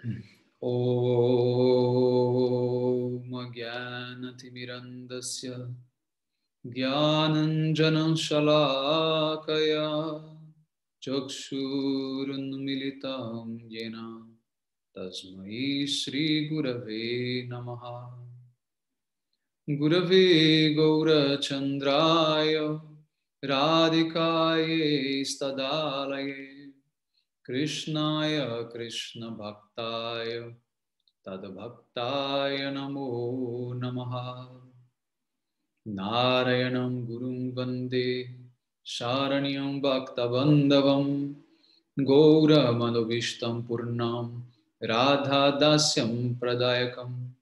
Om Jnanatimirandasya Jnananjana Shalakaya Chakshurunmilitam Yena Tasmai Shri Gurave Namaha. Gurave Gaurachandraya Radhikaye Stadalaye Krishnaya Krishna Bhaktaya Tadbhaktaya Namo Namaha. Narayanam Gurum Vande Sharanyam Bhaktavandavam Gaura Madhavishtam Purnam Radha Dasyam Pradayakam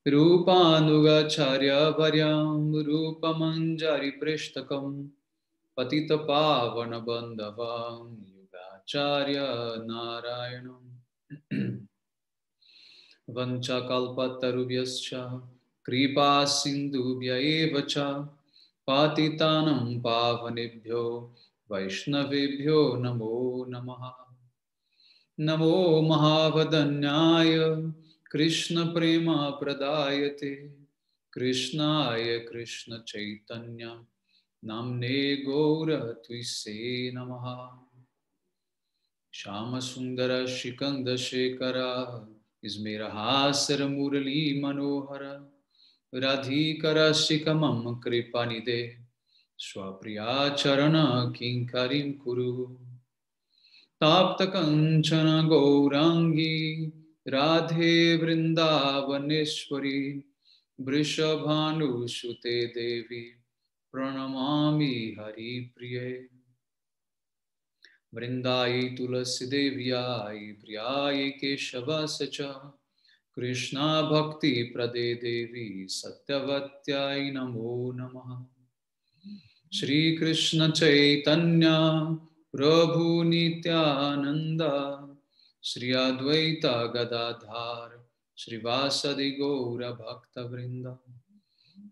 Rupanugacharya Varyam Rupamanjari Prishtakam Patita Pavana Bandhavam Yugacharya Narayanam Vanchakalpatarubhyascha Kripa Sindhubhya Evacha Patitanam Pavanebhyo Vaishnavebhyo Namo Namaha. Namo Mahavadanyaya Krishna Prema Pradayate Krishnaya Krishna Chaitanya Namne Gaura Twise Namaha. Shama Sundara Shikanda Shekara Ismirahasara Murali Manohara Radhikara Shikamam Kripanide Swapriya Charana Kinkarim Kuru Tapta Kanchana Gaurangi Radhe Vrindavaneshwari Vrishabhanu Sute Devi Pranamami Hari Priye Vrindayi Tulasi Devyai Priyayi Keshava Sacha Krishna Bhakti Prade Devi Satyavatyai Namo Namaha. Shri Krishna Chaitanya Prabhu Nityananda Shri Advaita Gadadhar Shri Vasadi Gaura Bhakta Vrinda.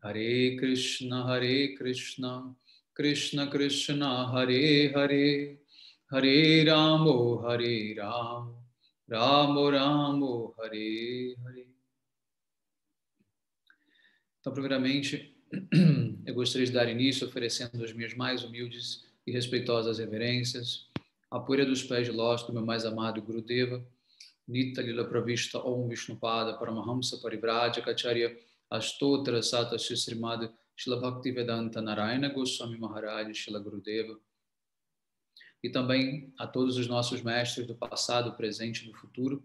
Hare Krishna Krishna Krishna Hare Hare Hare Ramo Ramo Ramo Hare Hare. Então, primeiramente, eu gostaria de dar início oferecendo as minhas mais humildes e respeitosas reverências à poeira dos pés de lótus do meu mais amado Gurudeva, Nitya Lila Pravishta Om Vishnupada Paramahamsa Parivrajaka Acharya Astotra Sata Srimad Shila Bhaktivedanta Narayana Goswami Maharaj Shila Gurudeva, e também a todos os nossos mestres do passado, presente e do futuro,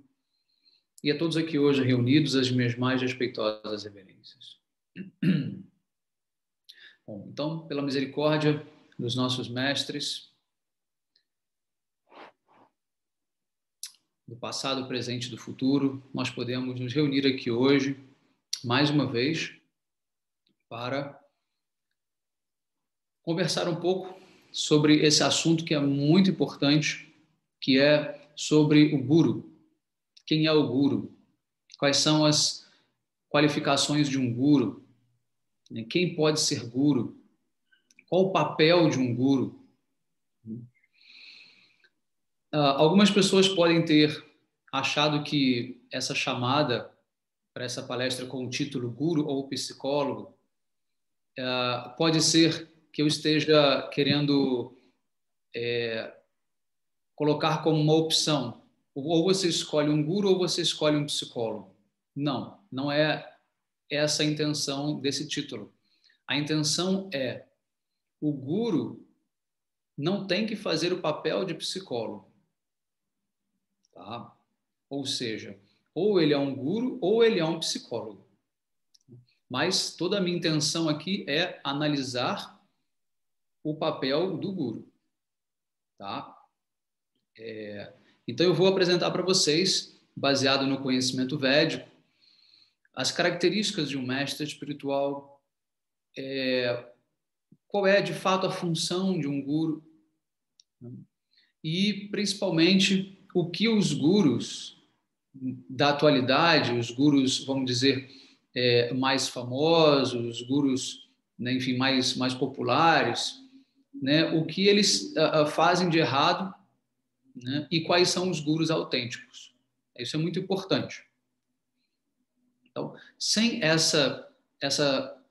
e a todos aqui hoje reunidos, as minhas mais respeitosas reverências. Bom, então, pela misericórdia dos nossos mestres, do passado, presente e do futuro, nós podemos nos reunir aqui hoje, mais uma vez, para conversar um pouco sobre esse assunto que é muito importante, que é sobre o Guru. Quem é o Guru? Quais são as qualificações de um Guru? Quem pode ser Guru? Qual o papel de um Guru? Algumas pessoas podem ter achado que essa chamada para essa palestra com o título Guru ou Psicólogo pode ser que eu esteja querendo colocar como uma opção. Ou você escolhe um guru ou você escolhe um psicólogo. Não, não é essa a intenção desse título. A intenção é: o guru não tem que fazer o papel de psicólogo. Tá? Ou seja, ou ele é um guru ou ele é um psicólogo. Mas toda a minha intenção aqui é analisar o papel do guru. Tá? Então eu vou apresentar para vocês, baseado no conhecimento védico, as características de um mestre espiritual, qual é de fato a função de um guru, e principalmente o que os gurus da atualidade, os gurus, vamos dizer, mais famosos, os gurus, né, enfim, mais populares, né, o que eles fazem de errado, né, e quais são os gurus autênticos. Isso é muito importante. Então, sem essa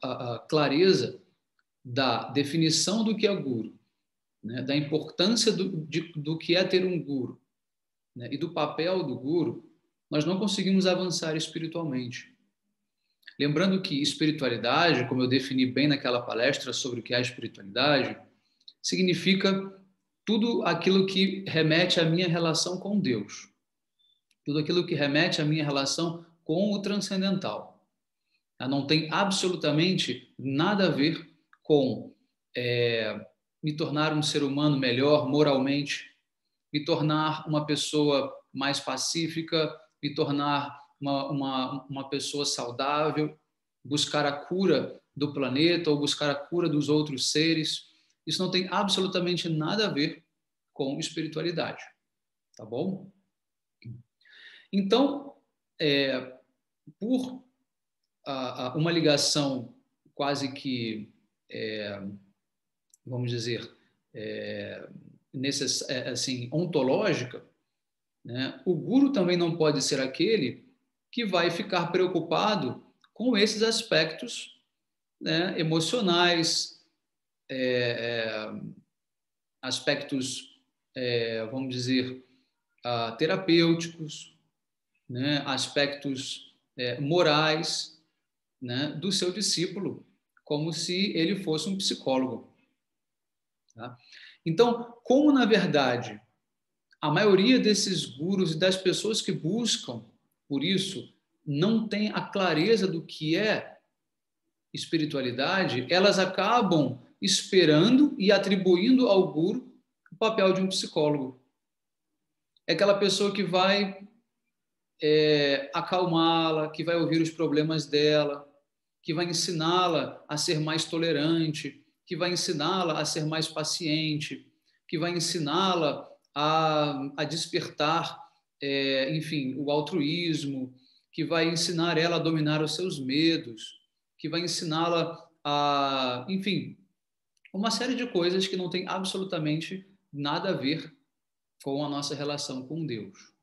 a clareza da definição do que é guru, né, da importância do que é ter um guru, né, e do papel do guru, nós não conseguimos avançar espiritualmente. Lembrando que espiritualidade, como eu defini bem naquela palestra sobre o que é espiritualidade, significa tudo aquilo que remete à minha relação com Deus, tudo aquilo que remete à minha relação com o transcendental. Não tem absolutamente nada a ver com me tornar um ser humano melhor moralmente, me tornar uma pessoa mais pacífica, me tornar uma pessoa saudável, buscar a cura do planeta ou buscar a cura dos outros seres. Isso não tem absolutamente nada a ver com espiritualidade, tá bom? Então, por uma ligação quase que, vamos dizer, assim, ontológica, né? O guru também não pode ser aquele que vai ficar preocupado com esses aspectos, né, emocionais, aspectos, vamos dizer, terapêuticos, né, aspectos morais, né, do seu discípulo, como se ele fosse um psicólogo. Tá? Então, como na verdade a maioria desses gurus e das pessoas que buscam por isso não tem a clareza do que é espiritualidade, elas acabam esperando e atribuindo ao guru o papel de um psicólogo. É aquela pessoa que vai acalmá-la, que vai ouvir os problemas dela, que vai ensiná-la a ser mais tolerante, que vai ensiná-la a ser mais paciente, que vai ensiná-la a despertar, enfim, o altruísmo, que vai ensinar ela a dominar os seus medos, que vai ensiná-la a, enfim, uma série de coisas que não tem absolutamente nada a ver com a nossa relação com Deus.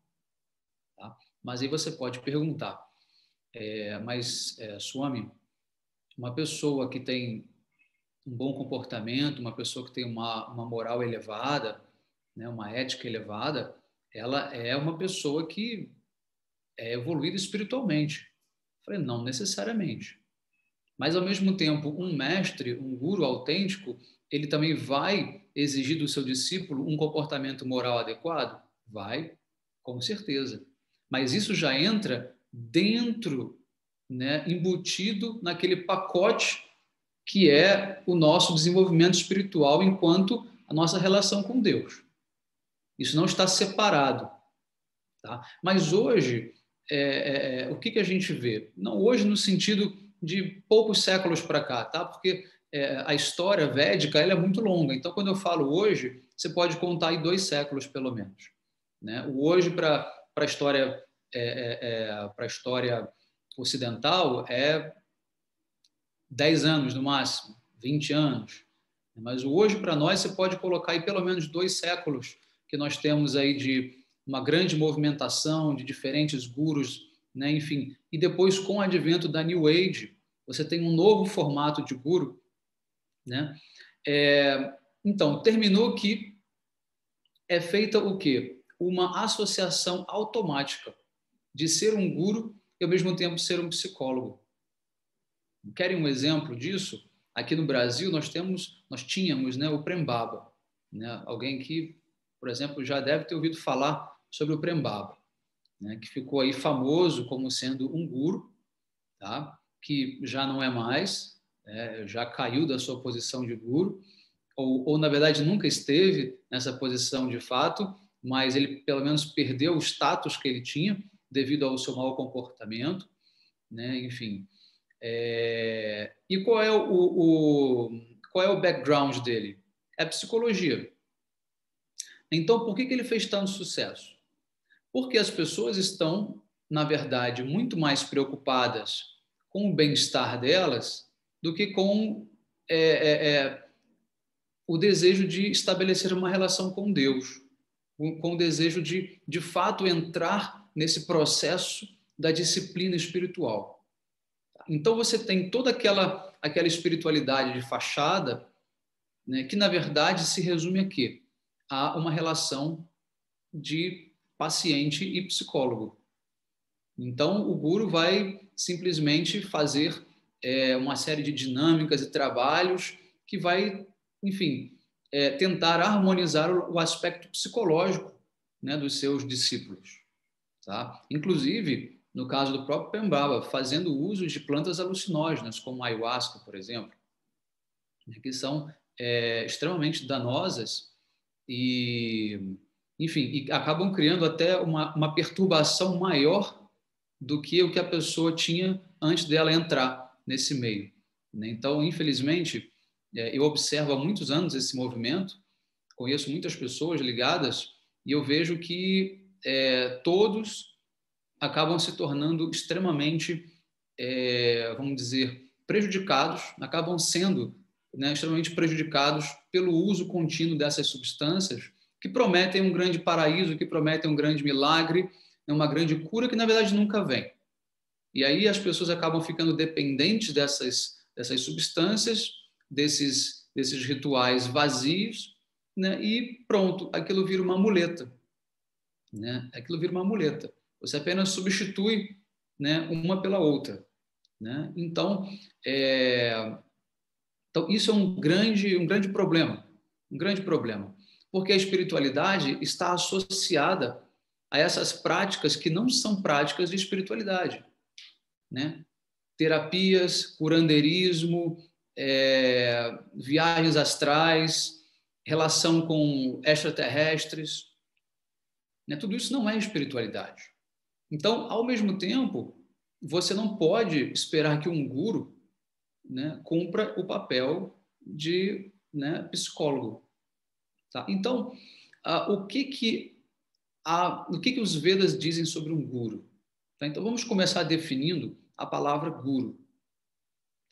Tá? Mas aí você pode perguntar, Swami, uma pessoa que tem um bom comportamento, uma pessoa que tem uma moral elevada, né, uma ética elevada, ela é uma pessoa que é evoluída espiritualmente. Eu falei, não necessariamente. Mas, ao mesmo tempo, um mestre, um guru autêntico, ele também vai exigir do seu discípulo um comportamento moral adequado? Vai, com certeza. Mas isso já entra dentro, né, embutido naquele pacote que é o nosso desenvolvimento espiritual enquanto a nossa relação com Deus. Isso não está separado. Tá? Mas hoje, o que a gente vê? Não hoje no sentido de poucos séculos para cá, tá? Porque a história védica ela é muito longa. Então, quando eu falo hoje, você pode contar aí 2 séculos, pelo menos. Né? O hoje para a história, para a história ocidental é 10 anos no máximo, 20 anos. Mas o hoje para nós você pode colocar aí pelo menos 2 séculos que nós temos aí de uma grande movimentação de diferentes gurus, né? Enfim. E depois, com o advento da New Age, você tem um novo formato de guru, né? Então, terminou que é feita o quê? Uma associação automática de ser um guru e, ao mesmo tempo, ser um psicólogo. Querem um exemplo disso? Aqui no Brasil, nós tínhamos, né, o Prem Baba, né? Alguém que, por exemplo, já deve ter ouvido falar sobre o Prem Baba, né, que ficou aí famoso como sendo um guru, tá? Que já não é mais, já caiu da sua posição de guru, ou na verdade nunca esteve nessa posição de fato, mas ele pelo menos perdeu o status que ele tinha devido ao seu mau comportamento, né? Enfim. E qual é o background dele? É psicologia. Então, por que ele fez tanto sucesso? Porque as pessoas estão, na verdade, muito mais preocupadas com o bem-estar delas do que com o desejo de estabelecer uma relação com Deus. com o desejo de fato, entrar nesse processo da disciplina espiritual. Então, você tem toda aquela espiritualidade de fachada, né, que, na verdade, se resume a quê? A uma relação de paciente e psicólogo. Então, o guru vai simplesmente fazer uma série de dinâmicas e trabalhos que vai, enfim, tentar harmonizar o aspecto psicológico, né, dos seus discípulos. Tá? Inclusive, no caso do próprio Pembaba, fazendo uso de plantas alucinógenas, como a ayahuasca, por exemplo, que são extremamente danosas e, enfim, e acabam criando até uma perturbação maior do que o que a pessoa tinha antes dela entrar nesse meio. Né? Então, infelizmente, eu observo há muitos anos esse movimento, conheço muitas pessoas ligadas e eu vejo que todos acabam se tornando extremamente, vamos dizer, prejudicados, acabam sendo, né, extremamente prejudicados pelo uso contínuo dessas substâncias que prometem um grande paraíso, que prometem um grande milagre, uma grande cura que, na verdade, nunca vem. E aí as pessoas acabam ficando dependentes dessas substâncias, desses rituais vazios, né? E pronto, aquilo vira uma muleta. Né? Aquilo vira uma muleta. Você apenas substitui, né, uma pela outra. Né? Então, isso é um grande problema. Um grande problema. Porque a espiritualidade está associada a essas práticas que não são práticas de espiritualidade. Né? Terapias, curandeirismo, viagens astrais, relação com extraterrestres, né? Tudo isso não é espiritualidade. Então, ao mesmo tempo, você não pode esperar que um guru, né, cumpra o papel de, né, psicólogo. Tá? Então, o que os Vedas dizem sobre um guru? Tá? Então, vamos começar definindo a palavra guru.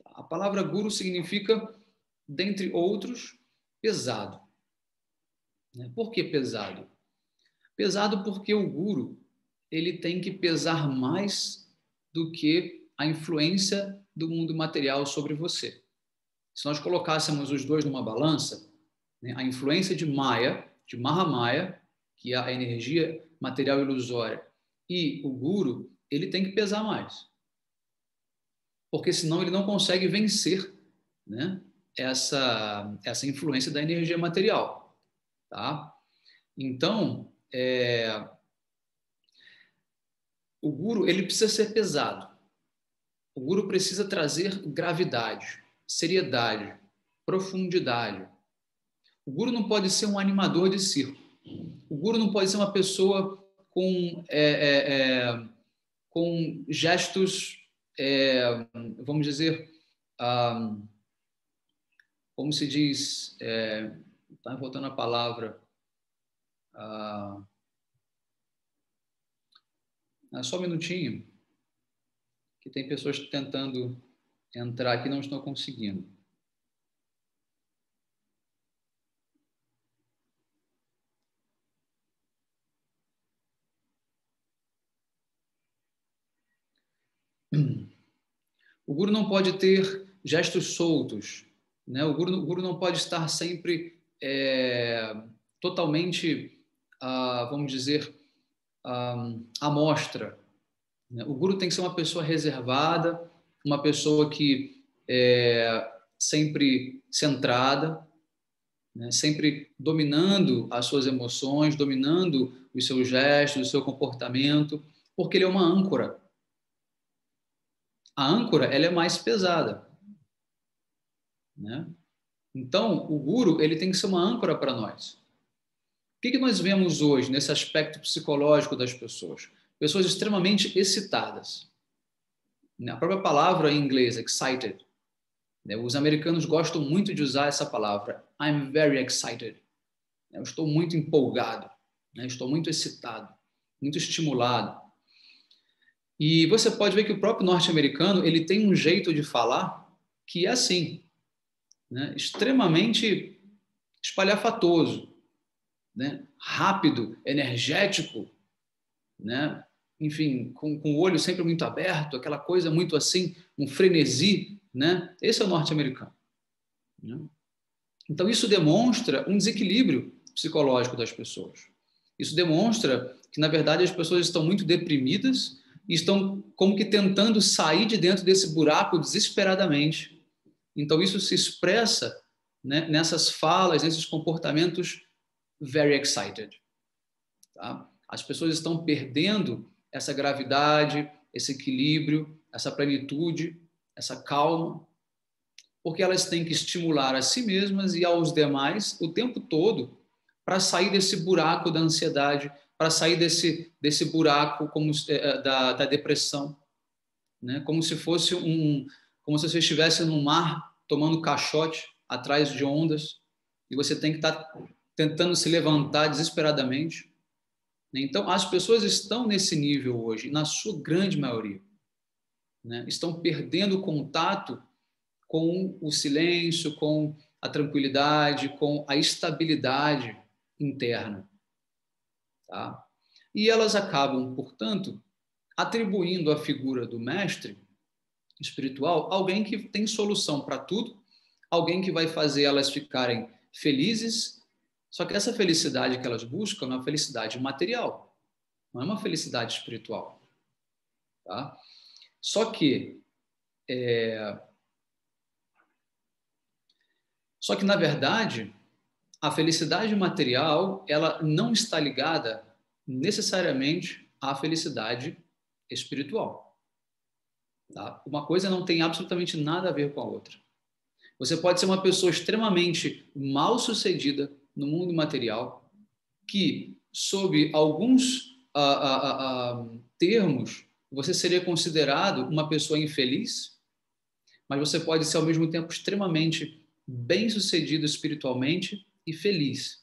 A palavra guru significa, dentre outros, pesado. Por que pesado? Pesado porque o guru ele tem que pesar mais do que a influência do mundo material sobre você. Se nós colocássemos os dois numa balança, né, a influência de Maya, de Mahamaya, que é a energia material ilusória, e o guru, ele tem que pesar mais. Porque senão ele não consegue vencer, né, essa influência da energia material. Tá? Então, o guru ele precisa ser pesado. O guru precisa trazer gravidade, seriedade, profundidade. O guru não pode ser um animador de circo. O guru não pode ser uma pessoa com gestos, vamos dizer, como se diz, está voltando a palavra, só um minutinho, que tem pessoas tentando entrar aqui e não estão conseguindo. O guru não pode ter gestos soltos, né? O guru não pode estar sempre totalmente, vamos dizer, à mostra. O guru tem que ser uma pessoa reservada, uma pessoa que sempre centrada, né? Sempre dominando as suas emoções, dominando os seus gestos, o seu comportamento, porque ele é uma âncora. A âncora ela é mais pesada. Né? Então, o guru ele tem que ser uma âncora para nós. O que nós vemos hoje nesse aspecto psicológico das pessoas? Pessoas extremamente excitadas. A própria palavra em inglês, excited. Os americanos gostam muito de usar essa palavra. I'm very excited. Eu estou muito empolgado. Estou muito excitado, muito estimulado. E você pode ver que o próprio norte-americano ele tem um jeito de falar que é assim, né? Extremamente espalhafatoso. né? Rápido, energético, né? Enfim, com o olho sempre muito aberto, aquela coisa muito assim, um frenesi, né? Esse é o norte-americano, né? Então, isso demonstra um desequilíbrio psicológico das pessoas. Isso demonstra que, na verdade, as pessoas estão muito deprimidas e estão como que tentando sair de dentro desse buraco desesperadamente. Então, isso se expressa, né, nessas falas, nesses comportamentos very excited. Tá? As pessoas estão perdendo essa gravidade, esse equilíbrio, essa plenitude, essa calma, porque elas têm que estimular a si mesmas e aos demais o tempo todo para sair desse buraco da ansiedade, para sair desse buraco como, da depressão, né? Como se fosse como se você estivesse no mar tomando caixote atrás de ondas e você tem que estar tentando se levantar desesperadamente. Então, as pessoas estão nesse nível hoje, na sua grande maioria, né? Estão perdendo contato com o silêncio, com a tranquilidade, com a estabilidade interna. Tá? E elas acabam, portanto, atribuindo à figura do mestre espiritual alguém que tem solução para tudo, alguém que vai fazer elas ficarem felizes, só que essa felicidade que elas buscam é uma felicidade material, não é uma felicidade espiritual. Tá? Só que na verdade, a felicidade material, ela não está ligada necessariamente à felicidade espiritual. Tá? Uma coisa não tem absolutamente nada a ver com a outra. Você pode ser uma pessoa extremamente mal-sucedida no mundo material, que, sob alguns termos, você seria considerado uma pessoa infeliz, mas você pode ser, ao mesmo tempo, extremamente bem-sucedido espiritualmente e feliz.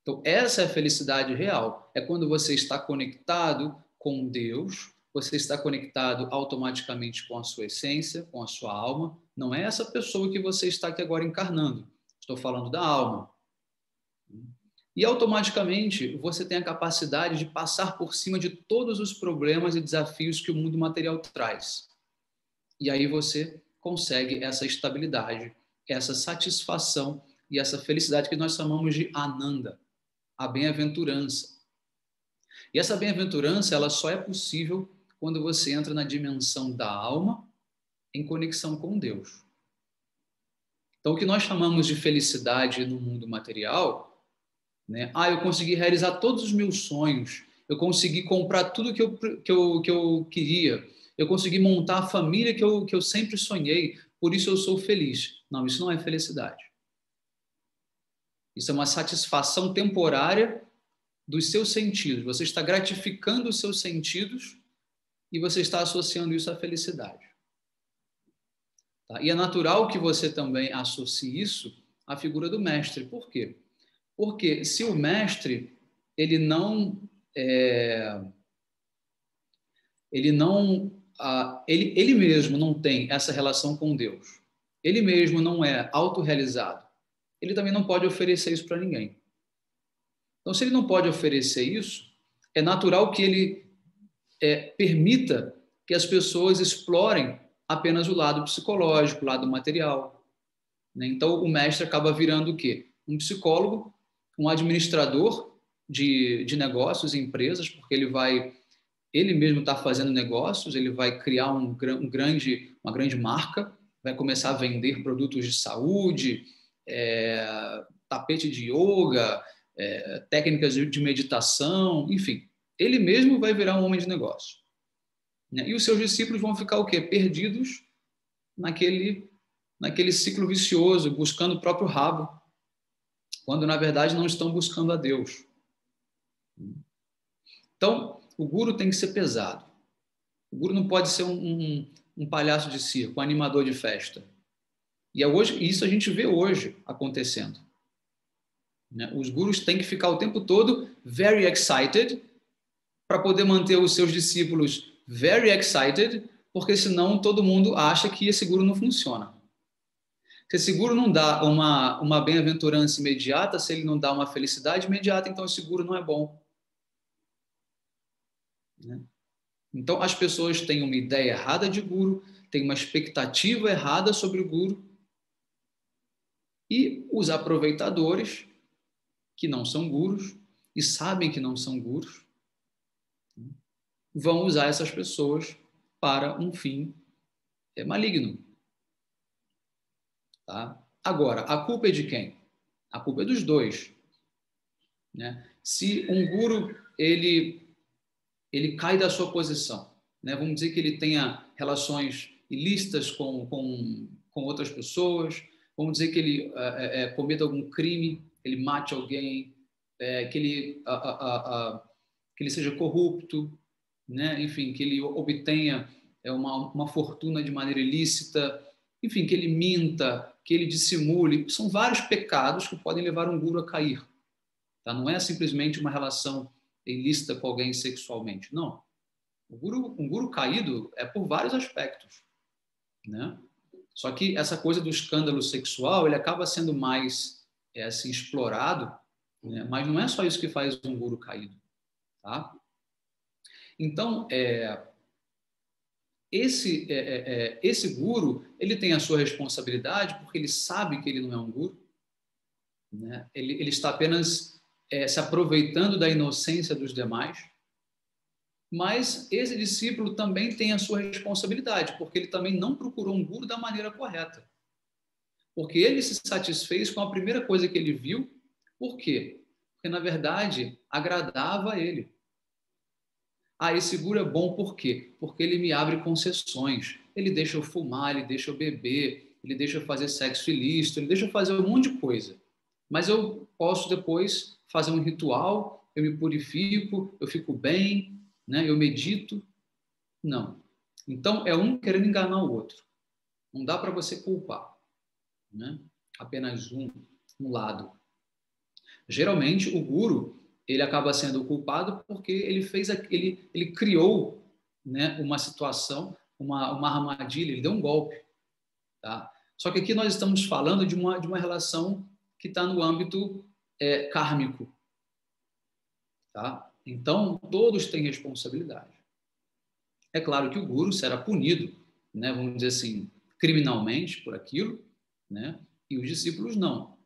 Então, essa é a felicidade real. É quando você está conectado com Deus, você está conectado automaticamente com a sua essência, com a sua alma. Não é essa pessoa que você está aqui agora encarnando. Estou falando da alma. E automaticamente você tem a capacidade de passar por cima de todos os problemas e desafios que o mundo material traz. E aí você consegue essa estabilidade, essa satisfação e essa felicidade que nós chamamos de Ananda, a bem-aventurança. E essa bem-aventurança, ela só é possível quando você entra na dimensão da alma em conexão com Deus. Então, o que nós chamamos de felicidade no mundo material, né? Eu consegui realizar todos os meus sonhos, eu consegui comprar tudo que eu queria, eu consegui montar a família que eu sempre sonhei, por isso eu sou feliz. Não, isso não é felicidade. Isso é uma satisfação temporária dos seus sentidos. Você está gratificando os seus sentidos e você está associando isso à felicidade. Tá? E é natural que você também associe isso à figura do mestre. Por quê? Porque se o mestre ele mesmo não tem essa relação com Deus, ele mesmo não é autorrealizado, ele também não pode oferecer isso para ninguém. Então, se ele não pode oferecer isso, é natural que ele permita que as pessoas explorem apenas o lado psicológico, o lado material, né? Então, o mestre acaba virando o quê? Um psicólogo, um administrador de negócios e empresas, porque ele mesmo está fazendo negócios, ele vai criar uma grande marca, vai começar a vender produtos de saúde, tapete de yoga, técnicas de meditação, enfim. Ele mesmo vai virar um homem de negócio, né? E os seus discípulos vão ficar o quê? Perdidos naquele ciclo vicioso, buscando o próprio rabo, quando, na verdade, não estão buscando a Deus. Então, o guru tem que ser pesado. O guru não pode ser um palhaço de circo, um animador de festa. E isso a gente vê hoje acontecendo. Os gurus têm que ficar o tempo todo very excited para poder manter os seus discípulos very excited, porque senão todo mundo acha que esse guru não funciona. Se esse guru não dá uma bem-aventurança imediata, se ele não dá uma felicidade imediata, então esse guru não é bom. Né? Então, as pessoas têm uma ideia errada de guru, têm uma expectativa errada sobre o guru, e os aproveitadores, que não são gurus, e sabem que não são gurus, vão usar essas pessoas para um fim maligno. Tá? Agora, a culpa é de quem? A culpa é dos dois. Né? Se um guru ele cai da sua posição, né? Vamos dizer que ele tenha relações ilícitas com outras pessoas, vamos dizer que ele cometa algum crime, ele mate alguém, que ele seja corrupto, né? Enfim, que ele obtenha uma fortuna de maneira ilícita, enfim, que ele minta, que ele dissimule. São vários pecados que podem levar um guru a cair. Tá? Não é simplesmente uma relação ilícita com alguém sexualmente. Não. Um guru caído é por vários aspectos. Né? Só que essa coisa do escândalo sexual, ele acaba sendo mais assim, explorado, né? Mas não é só isso que faz um guru caído. Tá? Então, esse guru, ele tem a sua responsabilidade porque ele sabe que ele não é um guru. Né? Ele está apenas se aproveitando da inocência dos demais, mas esse discípulo também tem a sua responsabilidade, porque ele também não procurou um guru da maneira correta. Porque ele se satisfez com a primeira coisa que ele viu. Por quê? Porque, na verdade, agradava a ele. Ah, esse guru é bom por quê? Porque ele me abre concessões. Ele deixa eu fumar, ele deixa eu beber, ele deixa eu fazer sexo ilícito, ele deixa eu fazer um monte de coisa. Mas eu posso depois fazer um ritual, eu me purifico, eu fico bem, né? Eu medito. Não. Então, é um querendo enganar o outro. Não dá para você culpar. Né? Apenas um lado. Geralmente, o guru ele acaba sendo culpado porque ele criou, né, uma situação, uma armadilha, ele deu um golpe. Tá? Só que aqui nós estamos falando de uma relação que está no âmbito kármico. Tá? Então, todos têm responsabilidade. É claro que o guru será punido, né, vamos dizer assim, criminalmente por aquilo, né, e os discípulos não.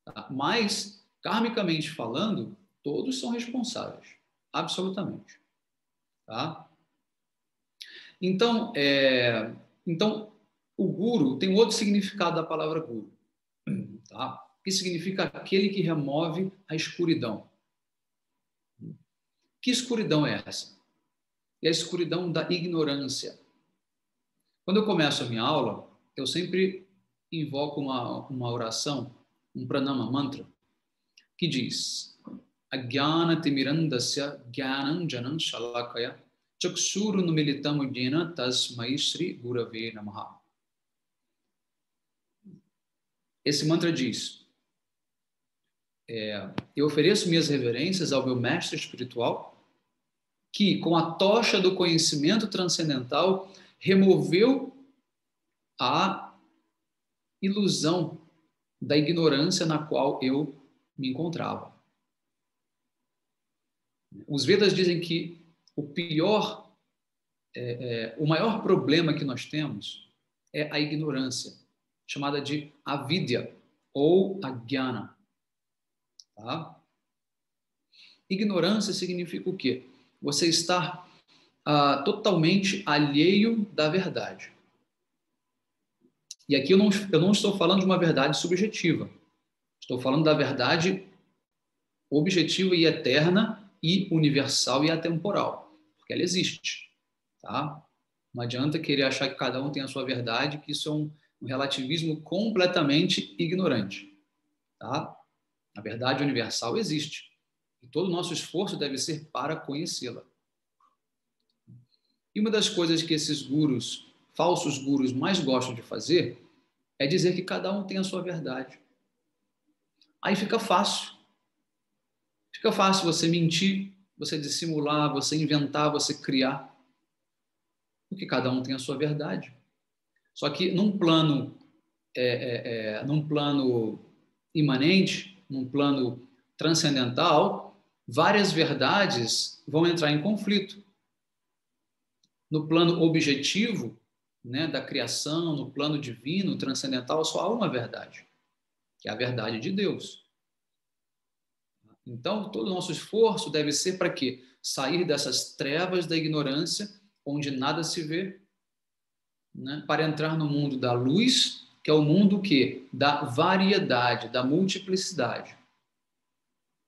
Tá? Mas, karmicamente falando, todos são responsáveis, absolutamente. Tá? Então, o guru tem outro significado da palavra guru, tá? Que significa aquele que remove a escuridão. Que escuridão é essa? É a escuridão da ignorância. Quando eu começo a minha aula, eu sempre invoco uma oração, um pranama mantra, que diz: Agyana timirandasya gyanam janam shalakaya chakshuru numilitam udena tasmai shri gurave namaha. Esse mantra diz: eu ofereço minhas reverências ao meu mestre espiritual, que, com a tocha do conhecimento transcendental, removeu a ilusão da ignorância na qual eu me encontrava. Os Vedas dizem que o maior problema que nós temos é a ignorância, chamada de avidya ou agyana. Tá? Ignorância significa o quê? Você estar totalmente alheio da verdade. E aqui eu não estou falando de uma verdade subjetiva. Estou falando da verdade objetiva e eterna e universal e atemporal, porque ela existe. Tá? Não adianta querer achar que cada um tem a sua verdade, que isso é um relativismo completamente ignorante. Tá? A verdade universal existe. E todo o nosso esforço deve ser para conhecê-la. E uma das coisas que esses gurus, falsos gurus, mais gostam de fazer é dizer que cada um tem a sua verdade. Aí fica fácil. Fica fácil você mentir, você dissimular, você inventar, você criar. Porque cada um tem a sua verdade. Só que num plano num plano imanente, num plano transcendental, várias verdades vão entrar em conflito. No plano objetivo, né, da criação, no plano divino, transcendental, só há uma verdade, que é a verdade de Deus. Então, todo o nosso esforço deve ser para quê? Sair dessas trevas da ignorância, onde nada se vê, né, para entrar no mundo da luz, que é o mundo que da variedade, da multiplicidade,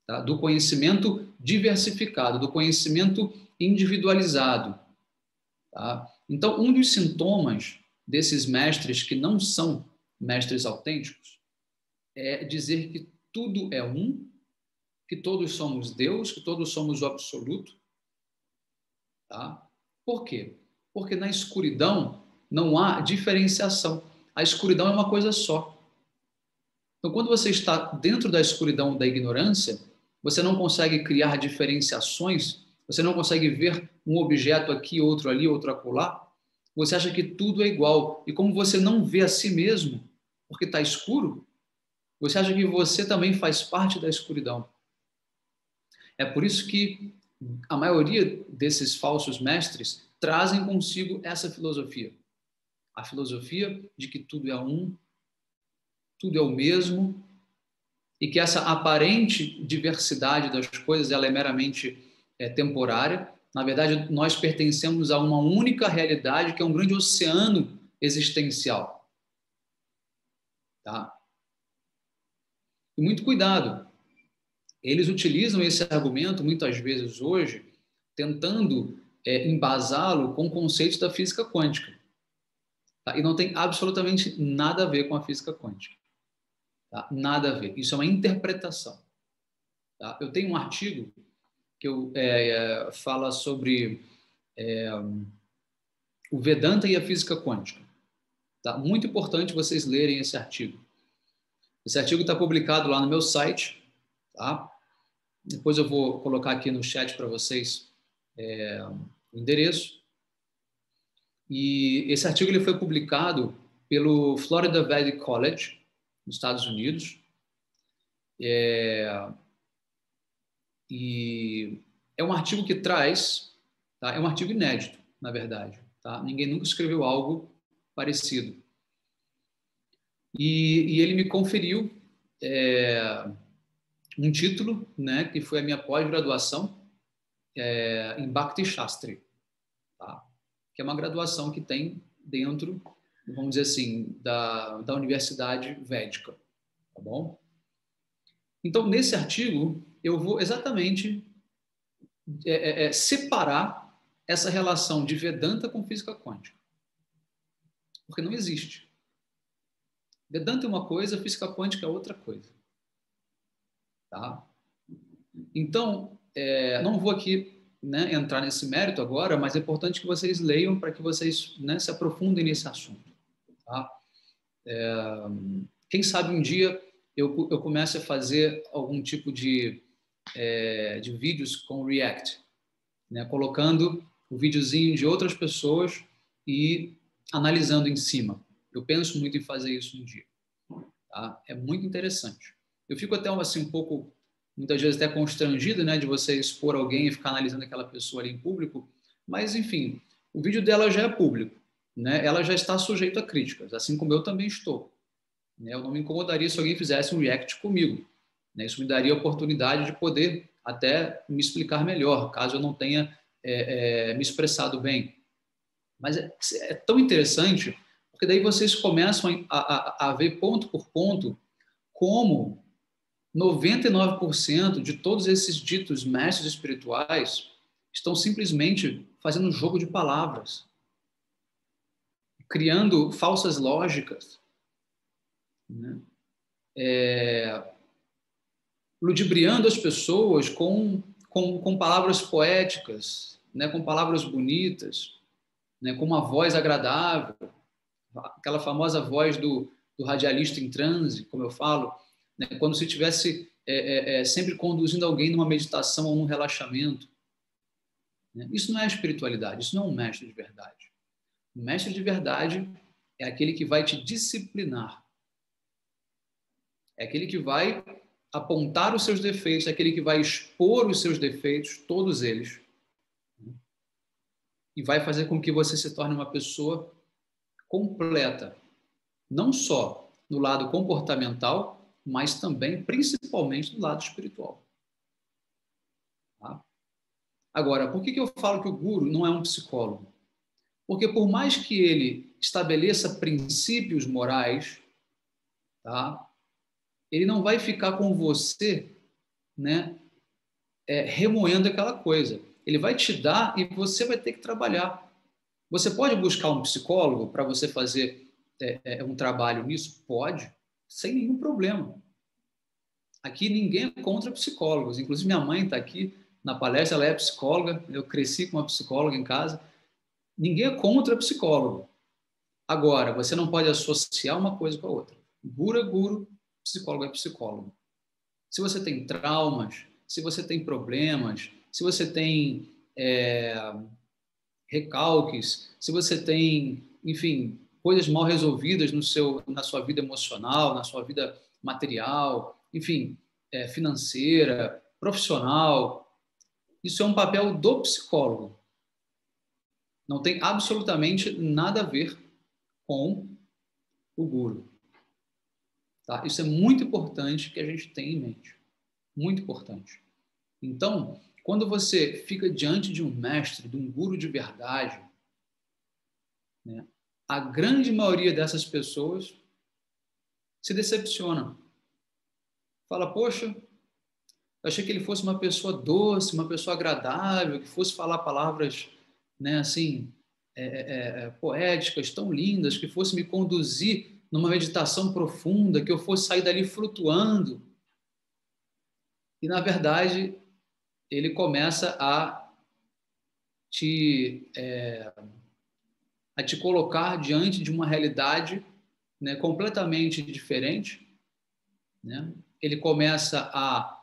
tá? Do conhecimento diversificado, do conhecimento individualizado. Tá? Então, um dos sintomas desses mestres que não são mestres autênticos é dizer que tudo é um, que todos somos Deus, que todos somos o absoluto. Tá? Por quê? Porque na escuridão não há diferenciação. A escuridão é uma coisa só. Então, quando você está dentro da escuridão da ignorância, você não consegue criar diferenciações, você não consegue ver um objeto aqui, outro ali, outro acolá. Você acha que tudo é igual. E como você não vê a si mesmo, porque está escuro, você acha que você também faz parte da escuridão. É por isso que a maioria desses falsos mestres trazem consigo essa filosofia. A filosofia de que tudo é um, tudo é o mesmo, e que essa aparente diversidade das coisas ela é meramente temporária. Na verdade, nós pertencemos a uma única realidade, que é um grande oceano existencial. Tá? E muito cuidado. Eles utilizam esse argumento, muitas vezes hoje, tentando embasá-lo com conceitos da física quântica. Tá? E não tem absolutamente nada a ver com a física quântica. Tá? Nada a ver. Isso é uma interpretação. Tá? Eu tenho um artigo que fala sobre o Vedanta e a física quântica. Tá? Muito importante vocês lerem esse artigo. Esse artigo está publicado lá no meu site. Tá? Depois eu vou colocar aqui no chat para vocês o endereço. E esse artigo ele foi publicado pelo Florida Valley College, nos Estados Unidos. E é um artigo que traz, tá? É um artigo inédito, na verdade. Tá? Ninguém nunca escreveu algo parecido. E ele me conferiu um título, né, que foi a minha pós-graduação em Bhakti Shastri, tá? Que é uma graduação que tem dentro, vamos dizer assim, da Universidade Védica. Tá bom? Então, nesse artigo, eu vou exatamente separar essa relação de Vedanta com física quântica. Porque não existe. Vedanta é uma coisa, física quântica é outra coisa. Tá? Então, não vou aqui, né, entrar nesse mérito agora, mas é importante que vocês leiam para que vocês, né, se aprofundem nesse assunto. Tá? Quem sabe um dia eu comece a fazer algum tipo de vídeos com React, né, colocando o videozinho de outras pessoas e analisando em cima. Eu penso muito em fazer isso um dia. Tá? É muito interessante. Eu fico até assim um pouco, muitas vezes até constrangido, né, de você expor alguém e ficar analisando aquela pessoa ali em público, mas enfim, o vídeo dela já é público, né? Ela já está sujeita a críticas, assim como eu também estou. Né? Eu não me incomodaria se alguém fizesse um react comigo. Né? Isso me daria a oportunidade de poder até me explicar melhor, caso eu não tenha me expressado bem. Mas é tão interessante, porque daí vocês começam a ver ponto por ponto como 99% de todos esses ditos mestres espirituais estão simplesmente fazendo um jogo de palavras, criando falsas lógicas, né? Ludibriando as pessoas com palavras poéticas, né? Com palavras bonitas, né? Com uma voz agradável, aquela famosa voz do radialista em transe, como eu falo, né? Quando se estivesse sempre conduzindo alguém numa meditação ou num relaxamento. Né? Isso não é espiritualidade, isso não é um mestre de verdade. O mestre de verdade é aquele que vai te disciplinar, É aquele que vai apontar os seus defeitos, é aquele que vai expor os seus defeitos, todos eles, e vai fazer com que você se torne uma pessoa completa, não só no lado comportamental, mas também, principalmente, no lado espiritual. Tá? Agora, por que eu falo que o guru não é um psicólogo? Porque por mais que ele estabeleça princípios morais, tá? Ele não vai ficar com você, né, remoendo aquela coisa. Ele vai te dar e você vai ter que trabalhar. Você pode buscar um psicólogo para você fazer um trabalho nisso? Pode, sem nenhum problema. Aqui ninguém é contra psicólogos. Inclusive, minha mãe está aqui na palestra, ela é psicóloga, eu cresci com uma psicóloga em casa. Ninguém é contra psicólogo. Agora, você não pode associar uma coisa com a outra. Guru é guru, psicólogo é psicólogo. Se você tem traumas, se você tem problemas, se você tem recalques, se você tem, enfim, coisas mal resolvidas na sua vida emocional, na sua vida material, enfim, financeira, profissional, isso é um papel do psicólogo. Não tem absolutamente nada a ver com o guru. Tá? Isso é muito importante que a gente tenha em mente. Muito importante. Então, quando você fica diante de um mestre, de um guru de verdade, né, a grande maioria dessas pessoas se decepciona. Fala, poxa, eu achei que ele fosse uma pessoa doce, uma pessoa agradável, que fosse falar palavras, né, assim, poéticas, tão lindas, que fosse me conduzir numa meditação profunda, que eu fosse sair dali flutuando. E, na verdade, ele começa a te colocar diante de uma realidade, né, completamente diferente, né? Ele começa a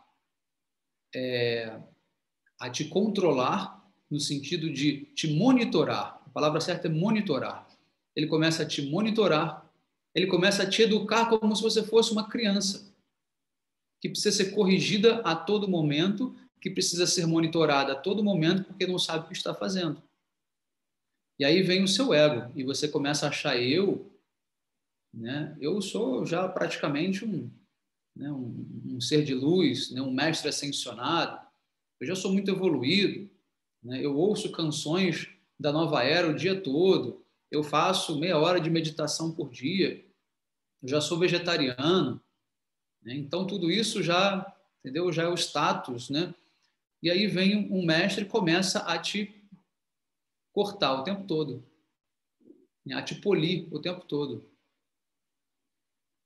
te controlar no sentido de te monitorar. A palavra certa é monitorar. Ele começa a te monitorar, ele começa a te educar como se você fosse uma criança, que precisa ser corrigida a todo momento, que precisa ser monitorada a todo momento, porque não sabe o que está fazendo. E aí vem o seu ego, e você começa a achar né? Eu sou já praticamente um ser de luz, né? Um mestre ascensionado, eu já sou muito evoluído, né? Eu ouço canções da nova era o dia todo, eu faço meia hora de meditação por dia, eu já sou vegetariano, né? Então tudo isso já, entendeu? Já é o status, né? E aí vem um mestre e começa a te cortar o tempo todo, né? A te polir o tempo todo.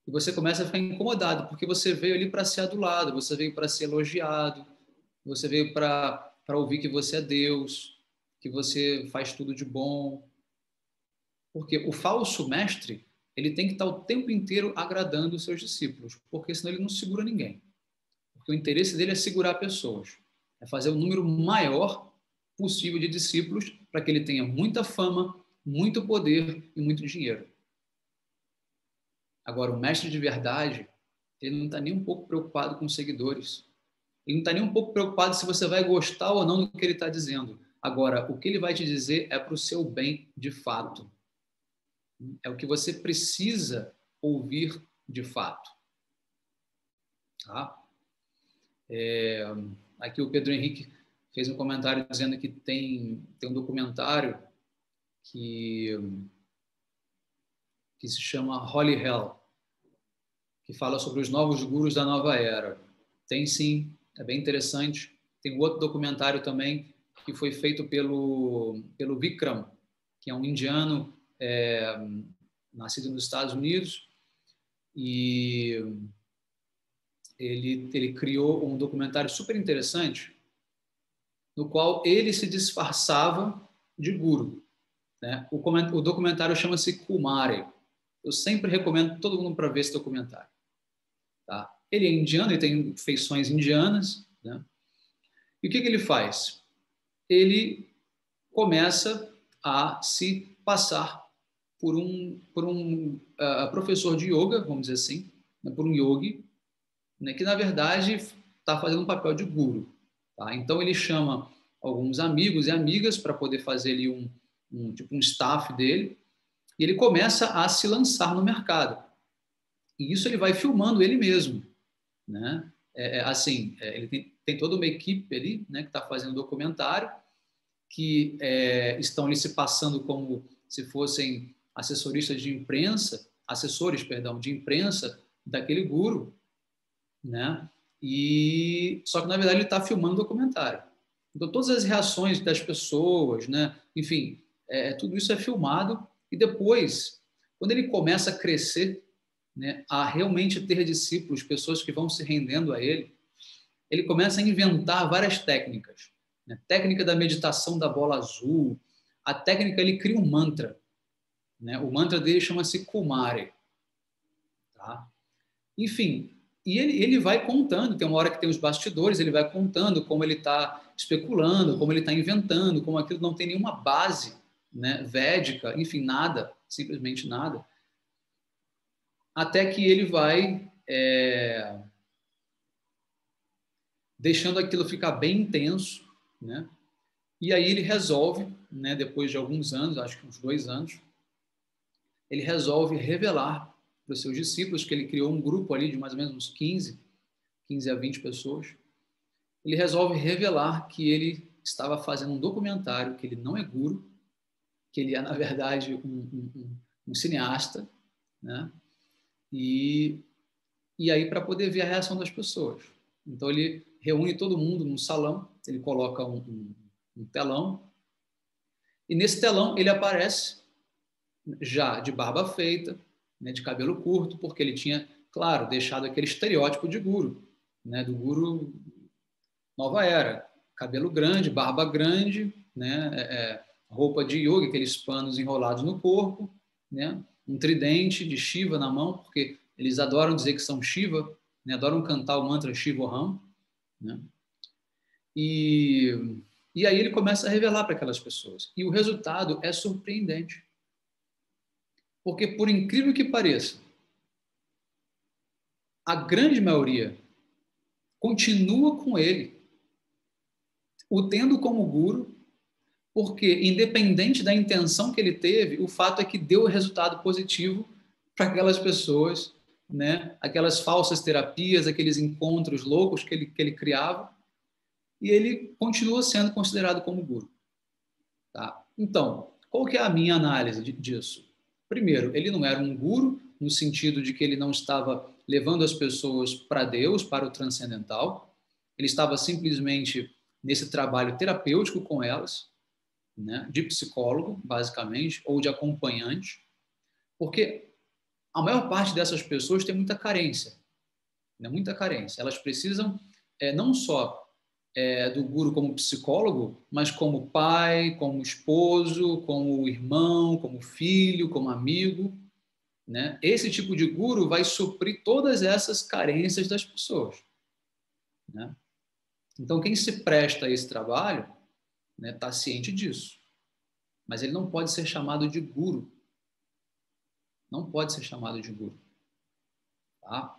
E você começa a ficar incomodado, porque você veio ali para ser adulado, você veio para ser elogiado, você veio para ouvir que você é Deus, que você faz tudo de bom. Porque o falso mestre, ele tem que estar o tempo inteiro agradando os seus discípulos, porque senão ele não segura ninguém. Porque o interesse dele é segurar pessoas, é fazer o número maior possível de discípulos para que ele tenha muita fama, muito poder e muito dinheiro. Agora, o mestre de verdade, ele não está nem um pouco preocupado com os seguidores. Ele não está nem um pouco preocupado se você vai gostar ou não do que ele está dizendo. Agora, o que ele vai te dizer é para o seu bem de fato. É o que você precisa ouvir de fato. Tá? Aqui o Pedro Henrique fez um comentário dizendo que tem um documentário que se chama Holy Hell, que fala sobre os novos gurus da nova era. Tem sim, é bem interessante. Tem um outro documentário também que foi feito pelo Vikram, que é um indiano nascido nos Estados Unidos, e ele criou um documentário super interessante, no qual ele se disfarçava de guru. Né? O documentário chama-se Kumari. Eu sempre recomendo todo mundo para ver esse documentário. Tá? Ele é indiano, ele tem feições indianas, né? E o que ele faz? Ele começa a se passar por um professor de yoga, vamos dizer assim, né? Por um yogi, né, que na verdade está fazendo um papel de guru. Tá? Então ele chama alguns amigos e amigas para poder fazer ali um staff dele, e ele começa a se lançar no mercado. E isso ele vai filmando ele mesmo, né? Ele tem toda uma equipe ali, né, que está fazendo documentário, que estão ali se passando como se fossem assessores de imprensa daquele guru, né? E só que na verdade ele está filmando o documentário. Então todas as reações das pessoas, né? Enfim, tudo isso é filmado e depois, quando ele começa a crescer, né, a realmente ter discípulos, pessoas que vão se rendendo a ele, ele começa a inventar várias técnicas, né? Técnica da meditação da bola azul, a técnica, ele cria um mantra, né? O mantra dele chama-se Kumare, tá? Enfim, e ele vai contando, tem uma hora que tem os bastidores, ele vai contando como ele está especulando, como ele está inventando, como aquilo não tem nenhuma base, né, védica, enfim, nada, simplesmente nada, até que ele vai deixando aquilo ficar bem intenso, né? E aí ele resolve, né, depois de alguns anos, acho que uns 2 anos, ele resolve revelar para os seus discípulos, que ele criou um grupo ali de mais ou menos uns 15 a 20 pessoas, ele resolve revelar que ele estava fazendo um documentário, que ele não é guru, que ele é, na verdade, um cineasta, né? E aí, para poder ver a reação das pessoas. Então, ele reúne todo mundo num salão, ele coloca um telão, e nesse telão ele aparece já de barba feita, né, de cabelo curto, porque ele tinha, claro, deixado aquele estereótipo de guru, né, do guru nova era, cabelo grande, barba grande, né, roupa de yoga, aqueles panos enrolados no corpo, né, um tridente de Shiva na mão, porque eles adoram dizer que são Shiva, né, adoram cantar o mantra Shivoham, né, e aí ele começa a revelar para aquelas pessoas. E o resultado é surpreendente. Porque, por incrível que pareça, a grande maioria continua com ele, o tendo como guru, porque, independente da intenção que ele teve, o fato é que deu resultado positivo para aquelas pessoas, né? Aquelas falsas terapias, aqueles encontros loucos que ele criava, e ele continua sendo considerado como guru. Tá? Então, qual que é a minha análise disso? Primeiro, ele não era um guru, no sentido de que ele não estava levando as pessoas para Deus, para o transcendental, ele estava simplesmente nesse trabalho terapêutico com elas, né, de psicólogo, basicamente, ou de acompanhante, porque a maior parte dessas pessoas tem muita carência, né, muita carência. Elas precisam não só do guru como psicólogo, mas como pai, como esposo, como irmão, como filho, como amigo, né? Esse tipo de guru vai suprir todas essas carências das pessoas, né? Então, quem se presta a esse trabalho, né, está ciente disso. Mas ele não pode ser chamado de guru. Não pode ser chamado de guru. Tá?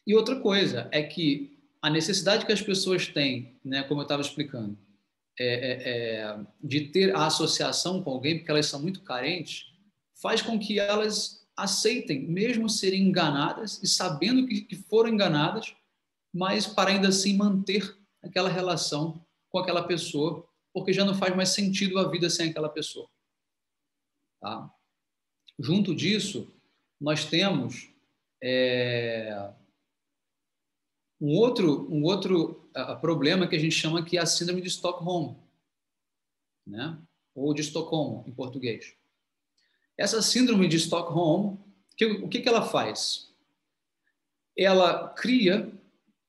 E outra coisa é que a necessidade que as pessoas têm, né, como eu estava explicando, de ter a associação com alguém, porque elas são muito carentes, faz com que elas aceitem, mesmo serem enganadas e sabendo que foram enganadas, mas para ainda assim manter aquela relação com aquela pessoa, porque já não faz mais sentido a vida sem aquela pessoa. Tá? Junto disso, nós temos um outro problema que a gente chama que é a síndrome de Estocolmo, né? Ou de Estocolmo, em português. Essa síndrome de Estocolmo, o que ela faz? Ela cria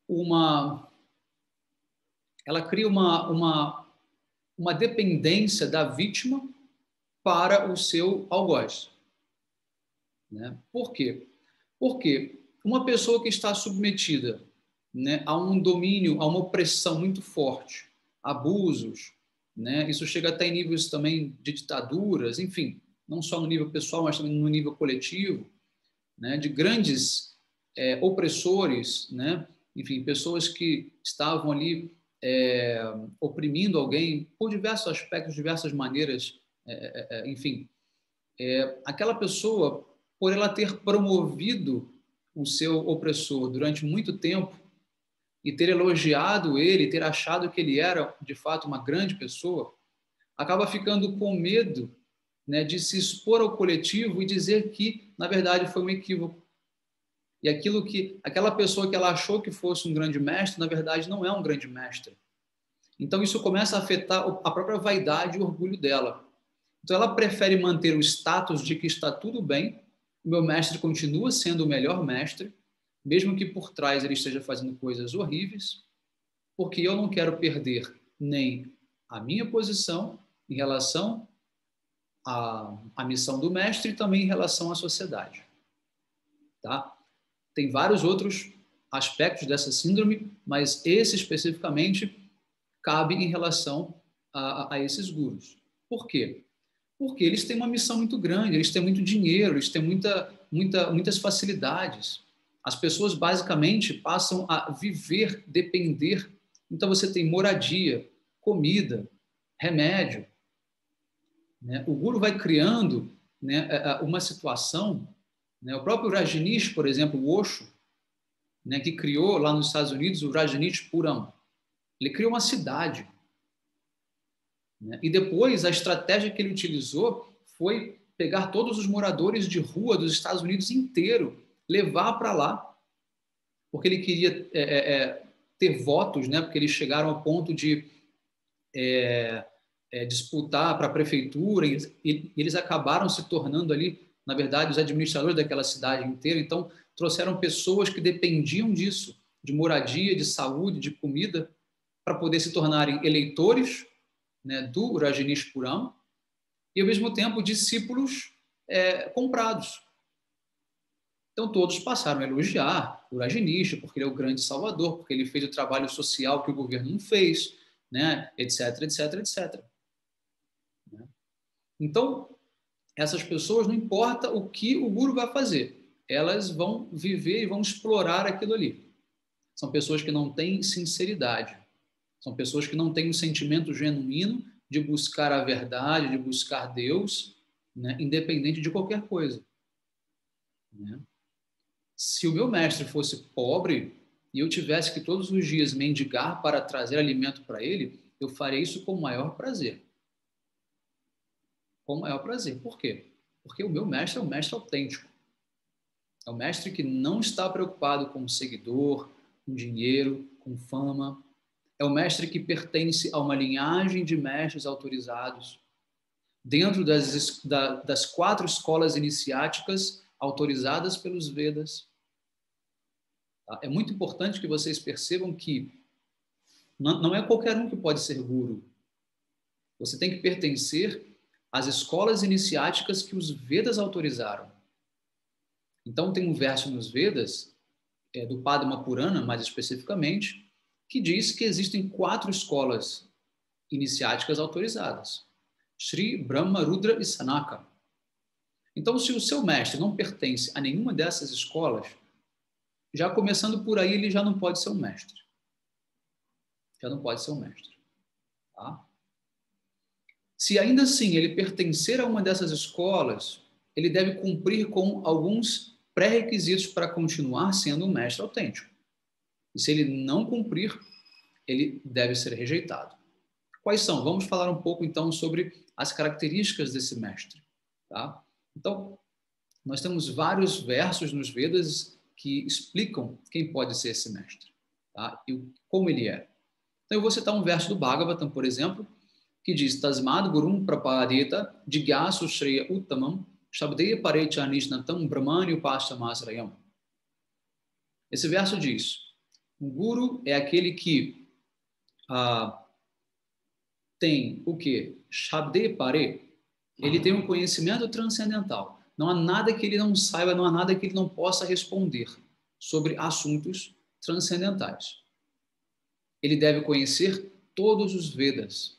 uma dependência da vítima para o seu algoz. Né? Por quê? Porque uma pessoa que está submetida, né, a um domínio, a uma opressão muito forte, abusos, né, isso chega até em níveis também de ditaduras, enfim, não só no nível pessoal, mas também no nível coletivo, né, de grandes opressores, né? Enfim, pessoas que estavam ali oprimindo alguém por diversos aspectos, diversas maneiras, enfim, aquela pessoa, por ela ter promovido o seu opressor durante muito tempo e ter elogiado ele, ter achado que ele era, de fato, uma grande pessoa, acaba ficando com medo, né, de se expor ao coletivo e dizer que, na verdade, foi um equívoco. E aquela pessoa que ela achou que fosse um grande mestre, na verdade, não é um grande mestre. Então, isso começa a afetar a própria vaidade e o orgulho dela. Então, ela prefere manter o status de que está tudo bem, o meu mestre continua sendo o melhor mestre, mesmo que por trás ele esteja fazendo coisas horríveis, porque eu não quero perder nem a minha posição em relação à missão do mestre e também em relação à sociedade. Tá? Tem vários outros aspectos dessa síndrome, mas esse especificamente cabe em relação a esses gurus. Por quê? Porque eles têm uma missão muito grande, eles têm muito dinheiro, eles têm muitas facilidades. As pessoas basicamente passam a viver, depender. Então você tem moradia, comida, remédio. Né? O guru vai criando, né, uma situação, né? O próprio Rajneesh, por exemplo, o Osho, né, que criou lá nos Estados Unidos o Rajneeshpuram. Ele criou uma cidade. Né? E depois a estratégia que ele utilizou foi pegar todos os moradores de rua dos Estados Unidos inteiro, levar para lá, porque ele queria ter votos, né? Porque eles chegaram ao ponto de disputar para a prefeitura e eles acabaram se tornando ali, na verdade, os administradores daquela cidade inteira. Então, trouxeram pessoas que dependiam disso, de moradia, de saúde, de comida, para poder se tornarem eleitores, né, do Rajneeshpuram e, ao mesmo tempo, discípulos comprados. Então, todos passaram a elogiar o Rajneesh, porque ele é o grande salvador, porque ele fez o trabalho social que o governo não fez, né, etc, etc, etc. Então, essas pessoas, não importa o que o guru vai fazer, elas vão viver e vão explorar aquilo ali. São pessoas que não têm sinceridade. São pessoas que não têm um sentimento genuíno de buscar a verdade, de buscar Deus, né, independente de qualquer coisa. Né? Se o meu mestre fosse pobre e eu tivesse que todos os dias mendigar para trazer alimento para ele, eu faria isso com o maior prazer. Com o maior prazer. Por quê? Porque o meu mestre é um mestre autêntico. É um mestre que não está preocupado com seguidor, com dinheiro, com fama. É um mestre que pertence a uma linhagem de mestres autorizados, dentro das 4 escolas iniciáticas autorizadas pelos Vedas. É muito importante que vocês percebam que não é qualquer um que pode ser guru. Você tem que pertencer às escolas iniciáticas que os Vedas autorizaram. Então, tem um verso nos Vedas, do Padma Purana, mais especificamente, que diz que existem 4 escolas iniciáticas autorizadas. Shri, Brahma, Rudra e Sanaka. Então, se o seu mestre não pertence a nenhuma dessas escolas, já começando por aí, ele já não pode ser um mestre. Já não pode ser um mestre. Tá? Se ainda assim ele pertencer a uma dessas escolas, ele deve cumprir com alguns pré-requisitos para continuar sendo um mestre autêntico. E se ele não cumprir, ele deve ser rejeitado. Quais são? Vamos falar um pouco, então, sobre as características desse mestre. Tá? Então, nós temos vários versos nos Vedas que explicam quem pode ser esse mestre, tá? E como ele é. Então, eu vou citar um verso do Bhagavatam, por exemplo, que diz: Tasmad gurum prapadeta jigyasu shreya uttamam shabdeya parechanishnatam brahmani upashtamasrayam. Esse verso diz: o guru é aquele que tem o quê? Shabdeya pare. Ele tem um conhecimento transcendental. Não há nada que ele não saiba, não há nada que ele não possa responder sobre assuntos transcendentais. Ele deve conhecer todos os Vedas.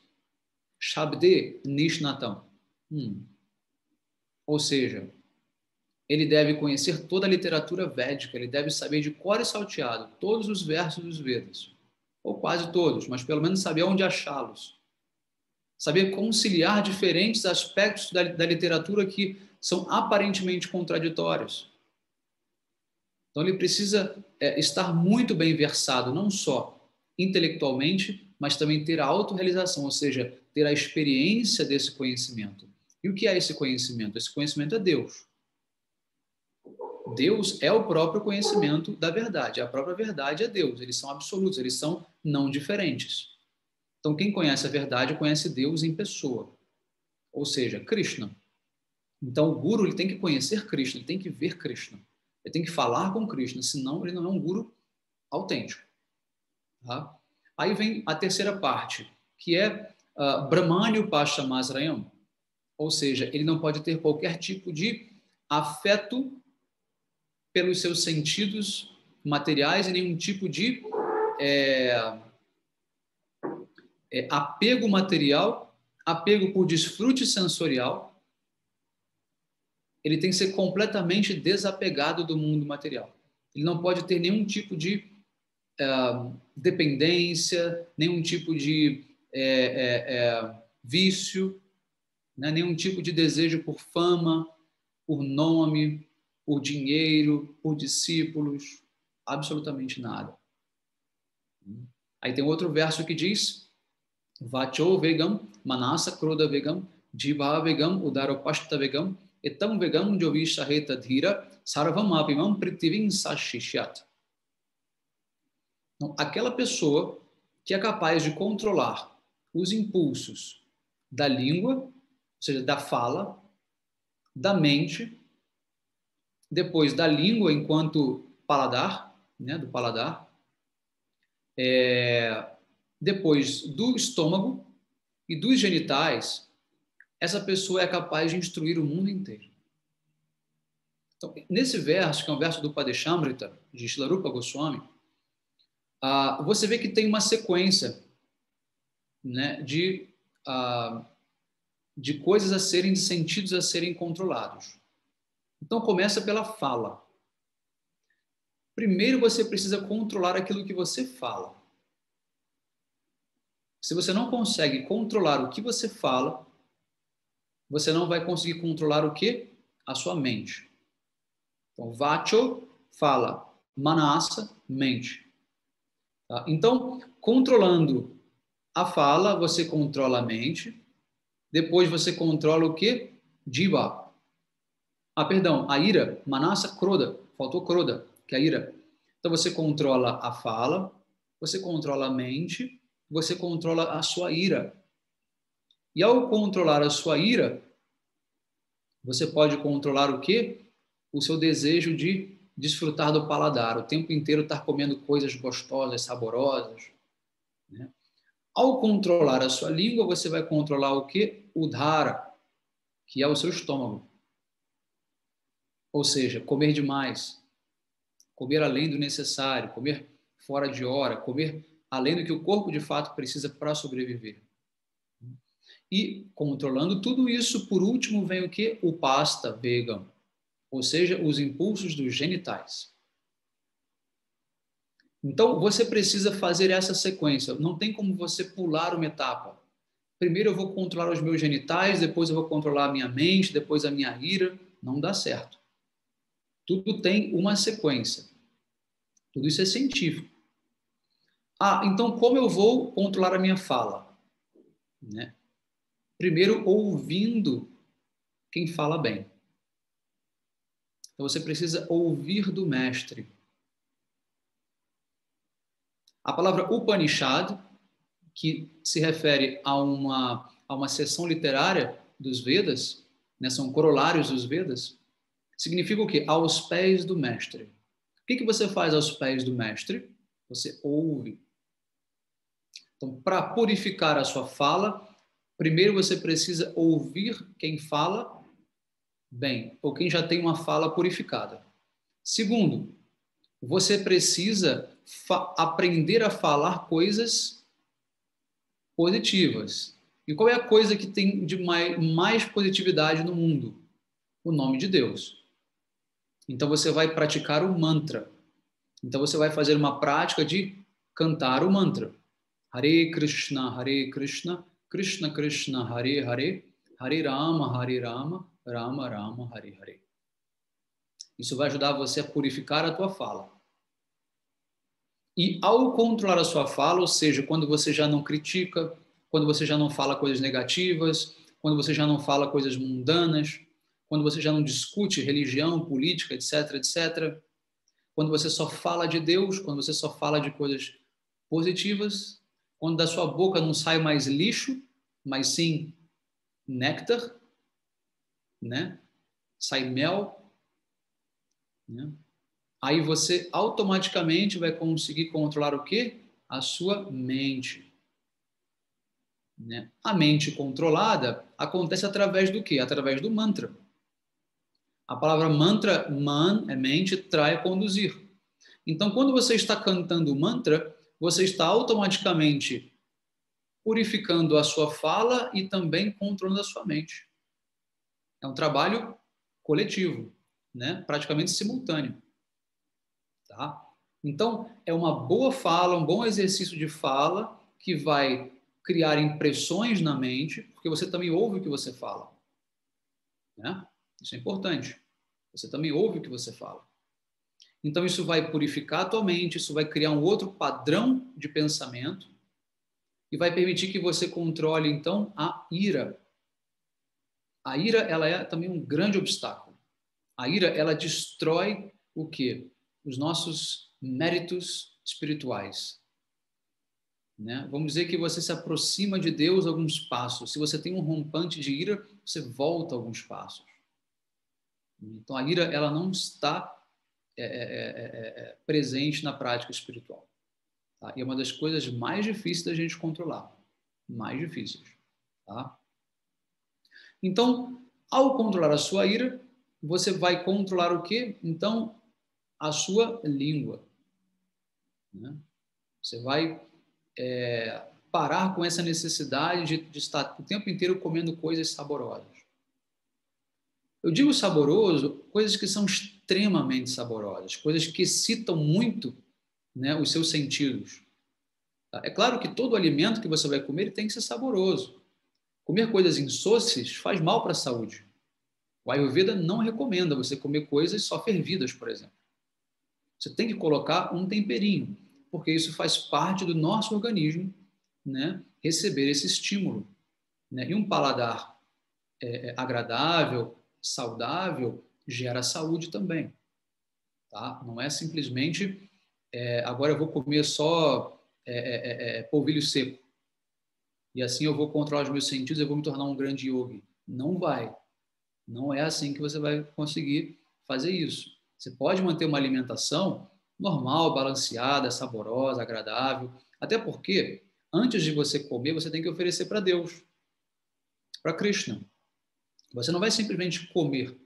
Shabde Nishnatam. Ou seja, ele deve conhecer toda a literatura védica, ele deve saber de cor e salteado todos os versos dos Vedas, ou quase todos, mas pelo menos saber onde achá-los. Saber conciliar diferentes aspectos da literatura que são aparentemente contraditórios. Então, ele precisa estar muito bem versado, não só intelectualmente, mas também ter a autorrealização, ou seja, ter a experiência desse conhecimento. E o que é esse conhecimento? Esse conhecimento é Deus. Deus é o próprio conhecimento da verdade. A própria verdade é Deus. Eles são absolutos, eles são não diferentes. Então, quem conhece a verdade conhece Deus em pessoa, ou seja, Krishna. Então, o guru ele tem que conhecer Krishna, ele tem que ver Krishna. Ele tem que falar com Krishna, senão ele não é um guru autêntico. Tá? Aí vem a terceira parte, que é Brahmanya Upashamasrayam, ou seja, ele não pode ter qualquer tipo de afeto pelos seus sentidos materiais e nenhum tipo de apego material, apego por desfrute sensorial. Ele tem que ser completamente desapegado do mundo material. Ele não pode ter nenhum tipo de dependência, nenhum tipo de vício, né? Nenhum tipo de desejo por fama, por nome, por dinheiro, por discípulos, absolutamente nada. Aí tem outro verso que diz: Vacho vegam, manasa kroda vegam, jiva vegam, udaropashta vegam, etam vegam jovishaheta dhira, sarvam apimam prithivim sashishyat. Então, aquela pessoa que é capaz de controlar os impulsos da língua, ou seja, da fala, da mente, depois da língua enquanto paladar, né, do paladar, depois do estômago e dos genitais, essa pessoa é capaz de instruir o mundo inteiro. Então, nesse verso, que é um verso do Padeshamrita, de Srila Rupa Goswami, você vê que tem uma sequência, né, de coisas a serem, de sentidos a serem controlados. Então, começa pela fala. Primeiro, você precisa controlar aquilo que você fala. Se você não consegue controlar o que você fala, você não vai conseguir controlar o quê? A sua mente. Então, vacho, fala. Manasa, mente. Tá? Então, controlando a fala, você controla a mente. Depois você controla o quê? Jiva. Perdão, a ira, manasa, kroda. Faltou kroda, que é a ira. Então, você controla a fala, você controla a mente, você controla a sua ira. E ao controlar a sua ira, você pode controlar o quê? O seu desejo de desfrutar do paladar, o tempo inteiro estar comendo coisas gostosas, saborosas. Né? Ao controlar a sua língua, você vai controlar o quê? O dhara, que é o seu estômago. Ou seja, comer demais, comer além do necessário, comer fora de hora, comer além do que o corpo de fato precisa para sobreviver. E controlando tudo isso, por último, vem o quê? O pasta vegan, ou seja, os impulsos dos genitais. Então, você precisa fazer essa sequência. Não tem como você pular uma etapa. Primeiro eu vou controlar os meus genitais, depois eu vou controlar a minha mente, depois a minha ira. Não dá certo. Tudo tem uma sequência. Tudo isso é científico. Então como eu vou controlar a minha fala? Né? Primeiro, ouvindo quem fala bem. Então você precisa ouvir do mestre. A palavra Upanishad, que se refere a uma seção literária dos Vedas, né, são corolários dos Vedas, significa o quê? Aos pés do mestre. O que você faz aos pés do mestre? Você ouve. Então, para purificar a sua fala, primeiro você precisa ouvir quem fala bem, ou quem já tem uma fala purificada. Segundo, você precisa aprender a falar coisas positivas. E qual é a coisa que tem de mais positividade no mundo? O nome de Deus. Então você vai praticar o mantra. Então você vai fazer uma prática de cantar o mantra. Hare Krishna, Krishna Krishna, Hare Hare, Hare Rama, Rama Rama, Hare Hare. Isso vai ajudar você a purificar a tua fala. E ao controlar a sua fala, ou seja, quando você já não critica, quando você já não fala coisas negativas, quando você já não fala coisas mundanas, quando você já não discute religião, política, etc, etc, quando você só fala de Deus, quando você só fala de coisas positivas, quando da sua boca não sai mais lixo, mas sim néctar, né? Sai mel, né? Aí você automaticamente vai conseguir controlar o quê? A sua mente. Né? A mente controlada acontece através do quê? Através do mantra. A palavra mantra, man, é mente, trai é conduzir. Então, quando você está cantando o mantra, você está automaticamente purificando a sua fala e também controlando a sua mente. É um trabalho coletivo, né? Praticamente simultâneo. Tá? Então, é uma boa fala, um bom exercício de fala que vai criar impressões na mente, porque você também ouve o que você fala. Né? Isso é importante. Você também ouve o que você fala. Então, isso vai purificar a tua mente, isso vai criar um outro padrão de pensamento e vai permitir que você controle, então, a ira. A ira, ela é também um grande obstáculo. A ira, ela destrói o quê? Os nossos méritos espirituais. Né? Vamos dizer que você se aproxima de Deus alguns passos. Se você tem um rompante de ira, você volta alguns passos. Então, a ira, ela não está presente na prática espiritual. Tá? E é uma das coisas mais difíceis da gente controlar. Mais difíceis. Tá? Então, ao controlar a sua ira, você vai controlar o quê? Então, a sua língua. Né? Você vai parar com essa necessidade de estar o tempo inteiro comendo coisas saborosas. Eu digo saboroso, coisas que são extremamente saborosas, coisas que excitam muito, né, os seus sentidos. Tá? É claro que todo alimento que você vai comer tem que ser saboroso. Comer coisas insoces faz mal para a saúde. O Ayurveda não recomenda você comer coisas só fervidas, por exemplo. Você tem que colocar um temperinho, porque isso faz parte do nosso organismo, né, receber esse estímulo. Né? E um paladar agradável, saudável, gera saúde também. Tá? Não é simplesmente, agora eu vou comer só polvilho seco, e assim eu vou controlar os meus sentidos, eu vou me tornar um grande yogi. Não vai. Não é assim que você vai conseguir fazer isso. Você pode manter uma alimentação normal, balanceada, saborosa, agradável, até porque antes de você comer, você tem que oferecer para Deus, para Krishna. Você não vai simplesmente comer.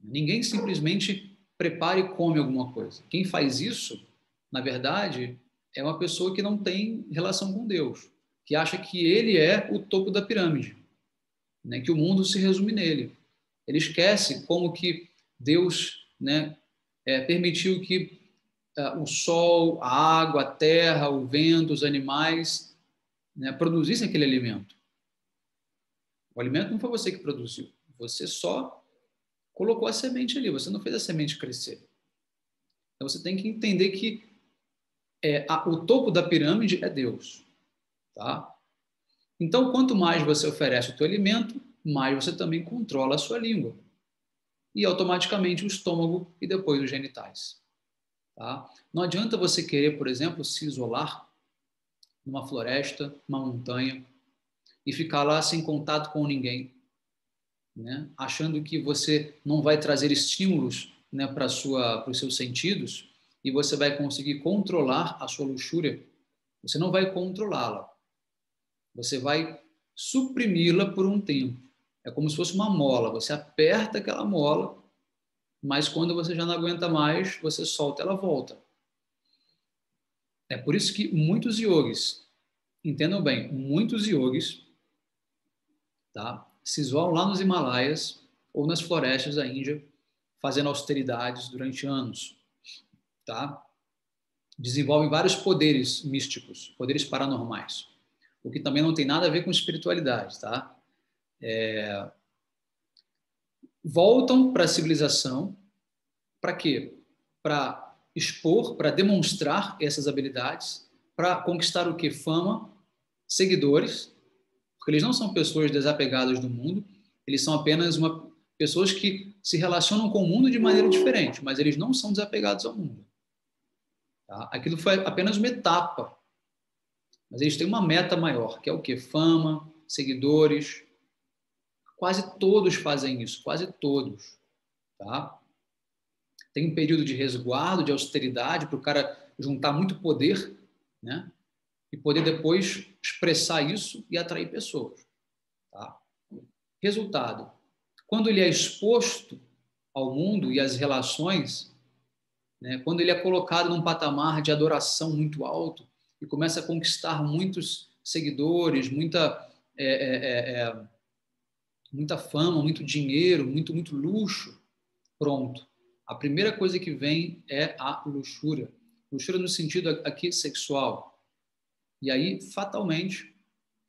Ninguém simplesmente prepara e come alguma coisa. Quem faz isso, na verdade, é uma pessoa que não tem relação com Deus, que acha que ele é o topo da pirâmide, né? Que o mundo se resume nele. Ele esquece como que Deus, né, permitiu que o sol, a água, a terra, o vento, os animais, né, produzissem aquele alimento. O alimento não foi você que produziu, você só colocou a semente ali, você não fez a semente crescer. Então você tem que entender que o topo da pirâmide é Deus. Tá? Então, quanto mais você oferece o teu alimento, mais você também controla a sua língua. E automaticamente o estômago e depois os genitais. Tá? Não adianta você querer, por exemplo, se isolar numa floresta, numa montanha, e ficar lá sem contato com ninguém, né? Achando que você não vai trazer estímulos, né, para os seus sentidos e você vai conseguir controlar a sua luxúria. Você não vai controlá-la. Você vai suprimi-la por um tempo. É como se fosse uma mola. Você aperta aquela mola, mas quando você já não aguenta mais, você solta, ela volta. É por isso que muitos yogis, entendam bem, muitos yogis, tá, se isolam lá nos Himalaias ou nas florestas da Índia fazendo austeridades durante anos, tá? Desenvolvem vários poderes místicos, poderes paranormais, o que também não tem nada a ver com espiritualidade, tá? Voltam para a civilização, para quê? Para expor, para demonstrar essas habilidades, para conquistar o quê? Fama, seguidores, porque eles não são pessoas desapegadas do mundo, eles são apenas pessoas que se relacionam com o mundo de maneira diferente, mas eles não são desapegados ao mundo. Tá? Aquilo foi apenas uma etapa, mas eles têm uma meta maior, que é o quê? Fama, seguidores. Quase todos fazem isso, quase todos. Tá? Tem um período de resguardo, de austeridade, para o cara juntar muito poder, né? E poder depois expressar isso e atrair pessoas. Tá? Resultado, quando ele é exposto ao mundo e às relações, né, quando ele é colocado num patamar de adoração muito alto e começa a conquistar muitos seguidores, muita fama, muito dinheiro, muito luxo, pronto. A primeira coisa que vem é a luxúria. Luxúria no sentido aqui sexual. E aí, fatalmente,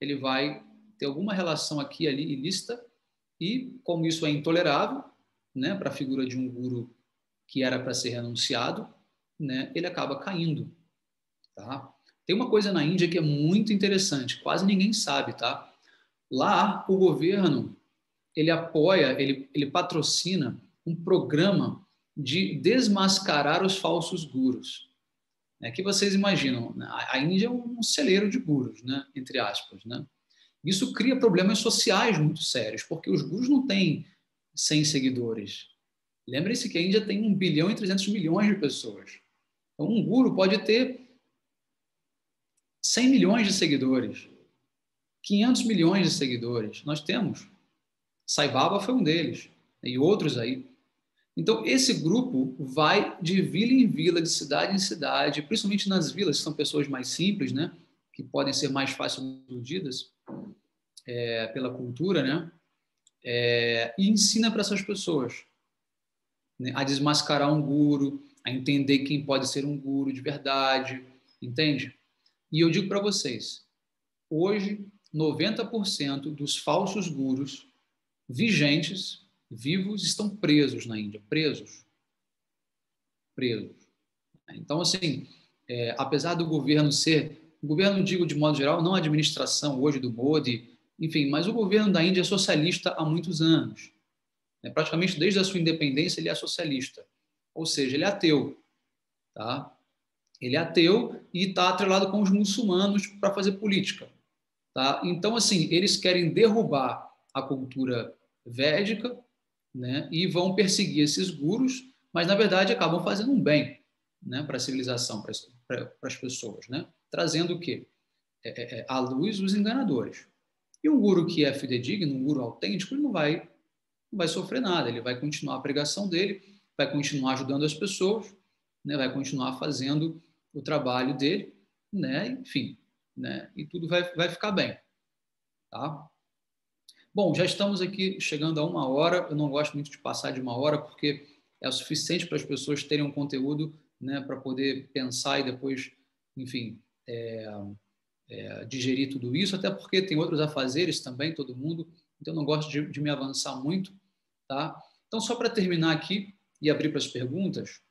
ele vai ter alguma relação aqui ali ilícita e, como isso é intolerável, né, para a figura de um guru que era para ser renunciado, né, ele acaba caindo. Tá? Tem uma coisa na Índia que é muito interessante, quase ninguém sabe. Tá? Lá, o governo ele apoia, ele patrocina um programa de desmascarar os falsos gurus. É que vocês imaginam, a Índia é um celeiro de gurus, né, entre aspas, né? Isso cria problemas sociais muito sérios, porque os gurus não têm 100 seguidores. Lembrem-se que a Índia tem 1 bilhão e 300 milhões de pessoas. Então, um guru pode ter 100 milhões de seguidores, 500 milhões de seguidores. Nós temos. Sai Baba foi um deles, e outros aí. Então, esse grupo vai de vila em vila, de cidade em cidade, principalmente nas vilas, que são pessoas mais simples, né, que podem ser mais facilmente iludidas pela cultura, né, e ensina para essas pessoas, né, a desmascarar um guru, a entender quem pode ser um guru de verdade, entende? E eu digo para vocês, hoje, 90% dos falsos gurus vigentes, vivos, estão presos na Índia, presos. Então, assim, apesar do governo governo, digo de modo geral, não a administração hoje do Modi, enfim, mas o governo da Índia é socialista há muitos anos. Né? Praticamente desde a sua independência ele é socialista. Ou seja, ele é ateu. Tá? Ele é ateu e está atrelado com os muçulmanos para fazer política. Tá? Então, assim, eles querem derrubar a cultura védica, né, e vão perseguir esses gurus, mas, na verdade, acabam fazendo um bem, né, para a civilização, para as pessoas, né, trazendo o quê? À luz os enganadores. E um guru que é fidedigno, um guru autêntico, ele não vai sofrer nada, ele vai continuar a pregação dele, vai continuar ajudando as pessoas, né, vai continuar fazendo o trabalho dele, né, enfim, né, e tudo vai ficar bem. Tá? Bom, já estamos aqui chegando a 1 hora. Eu não gosto muito de passar de 1 hora, porque é o suficiente para as pessoas terem um conteúdo, né, para poder pensar e depois, enfim, digerir tudo isso, até porque tem outros afazeres também, todo mundo, então eu não gosto de me avançar muito. Tá? Então, só para terminar aqui e abrir para as perguntas,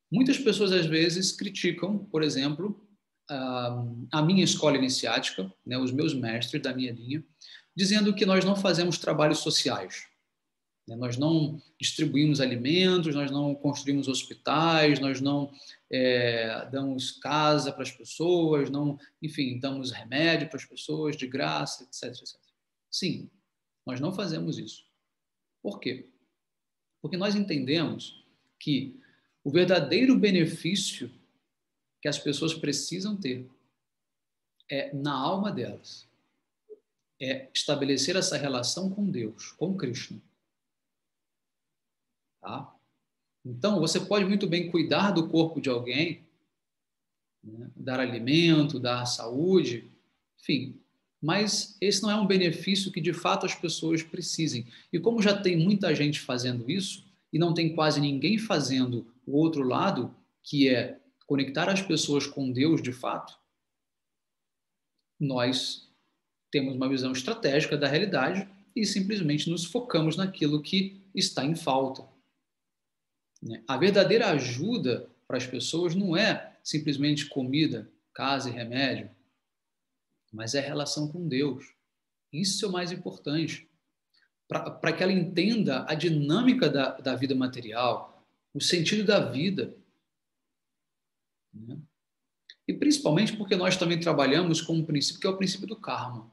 muitas pessoas às vezes criticam, por exemplo, a minha escola iniciática, né, os meus mestres da minha linha, dizendo que nós não fazemos trabalhos sociais. Né? Nós não distribuímos alimentos, nós não construímos hospitais, nós não damos casa para as pessoas, não, enfim, damos remédio para as pessoas de graça, etc, etc. Sim, nós não fazemos isso. Por quê? Porque nós entendemos que o verdadeiro benefício que as pessoas precisam ter na alma delas. É estabelecer essa relação com Deus, com Krishna. Tá? Então, você pode muito bem cuidar do corpo de alguém, né? Dar alimento, dar saúde, enfim. mas esse não é um benefício que de fato as pessoas precisem. E como já tem muita gente fazendo isso, e não tem quase ninguém fazendo o outro lado, que é conectar as pessoas com Deus de fato, nós temos uma visão estratégica da realidade e simplesmente nos focamos naquilo que está em falta. A verdadeira ajuda para as pessoas não é simplesmente comida, casa e remédio, mas é relação com Deus. Isso é o mais importante. Para que ela entenda a dinâmica da vida material, o sentido da vida. Né? E principalmente porque nós também trabalhamos com um princípio que é o princípio do karma.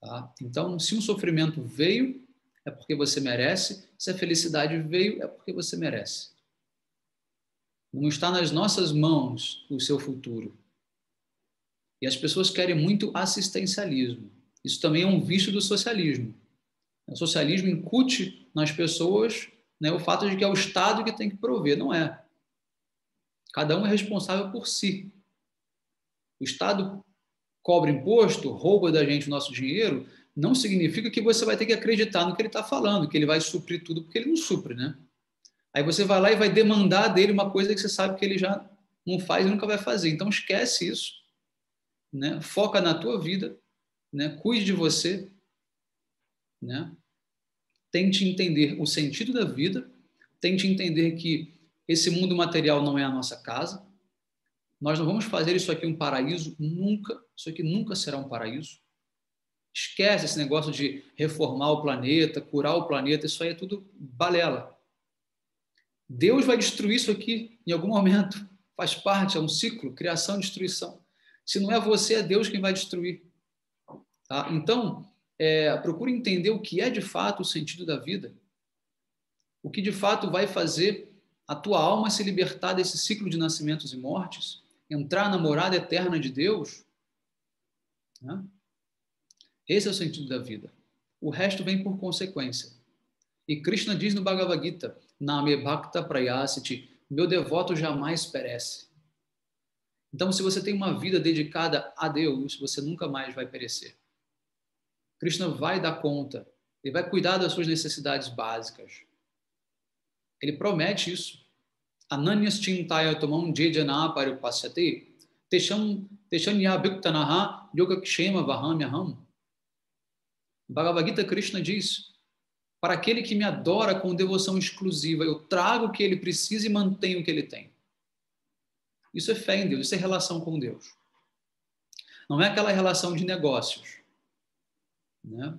Tá? Então, se um sofrimento veio, é porque você merece. Se a felicidade veio, é porque você merece. Não está nas nossas mãos o seu futuro. E as pessoas querem muito assistencialismo. Isso também é um vício do socialismo. O socialismo incute nas pessoas, né, o fato de que é o Estado que tem que prover. Não é. Cada um é responsável por si. O Estado cobra imposto, rouba da gente o nosso dinheiro, não significa que você vai ter que acreditar no que ele está falando, que ele vai suprir tudo, porque ele não supre, né? Aí você vai lá e vai demandar dele uma coisa que você sabe que ele já não faz e nunca vai fazer. Então esquece isso, né? Foca na tua vida, né? Cuide de você, né? Tente entender o sentido da vida, tente entender que esse mundo material não é a nossa casa. Nós não vamos fazer isso aqui um paraíso nunca. Isso aqui nunca será um paraíso. Esquece esse negócio de reformar o planeta, curar o planeta, isso aí é tudo balela. Deus vai destruir isso aqui em algum momento. Faz parte, é um ciclo, criação e destruição. Se não é você, é Deus quem vai destruir. Tá? Então, procure entender o que é de fato o sentido da vida. O que de fato vai fazer a tua alma se libertar desse ciclo de nascimentos e mortes, entrar na morada eterna de Deus. Né? Esse é o sentido da vida. O resto vem por consequência. E Krishna diz no Bhagavad Gita, Name Bhakta Prayasiti, meu devoto jamais perece. Então, se você tem uma vida dedicada a Deus, você nunca mais vai perecer. Krishna vai dar conta, ele vai cuidar das suas necessidades básicas. Ele promete isso. Ananyas chintaya tomam jejana paripasyate teshanya bhiktanaha yogakshema vahamyaham. Bhagavad Gita, Krishna diz, para aquele que me adora com devoção exclusiva, eu trago o que ele precisa e mantenho o que ele tem. Isso é fé em Deus, isso é relação com Deus. Não é aquela relação de negócios, né?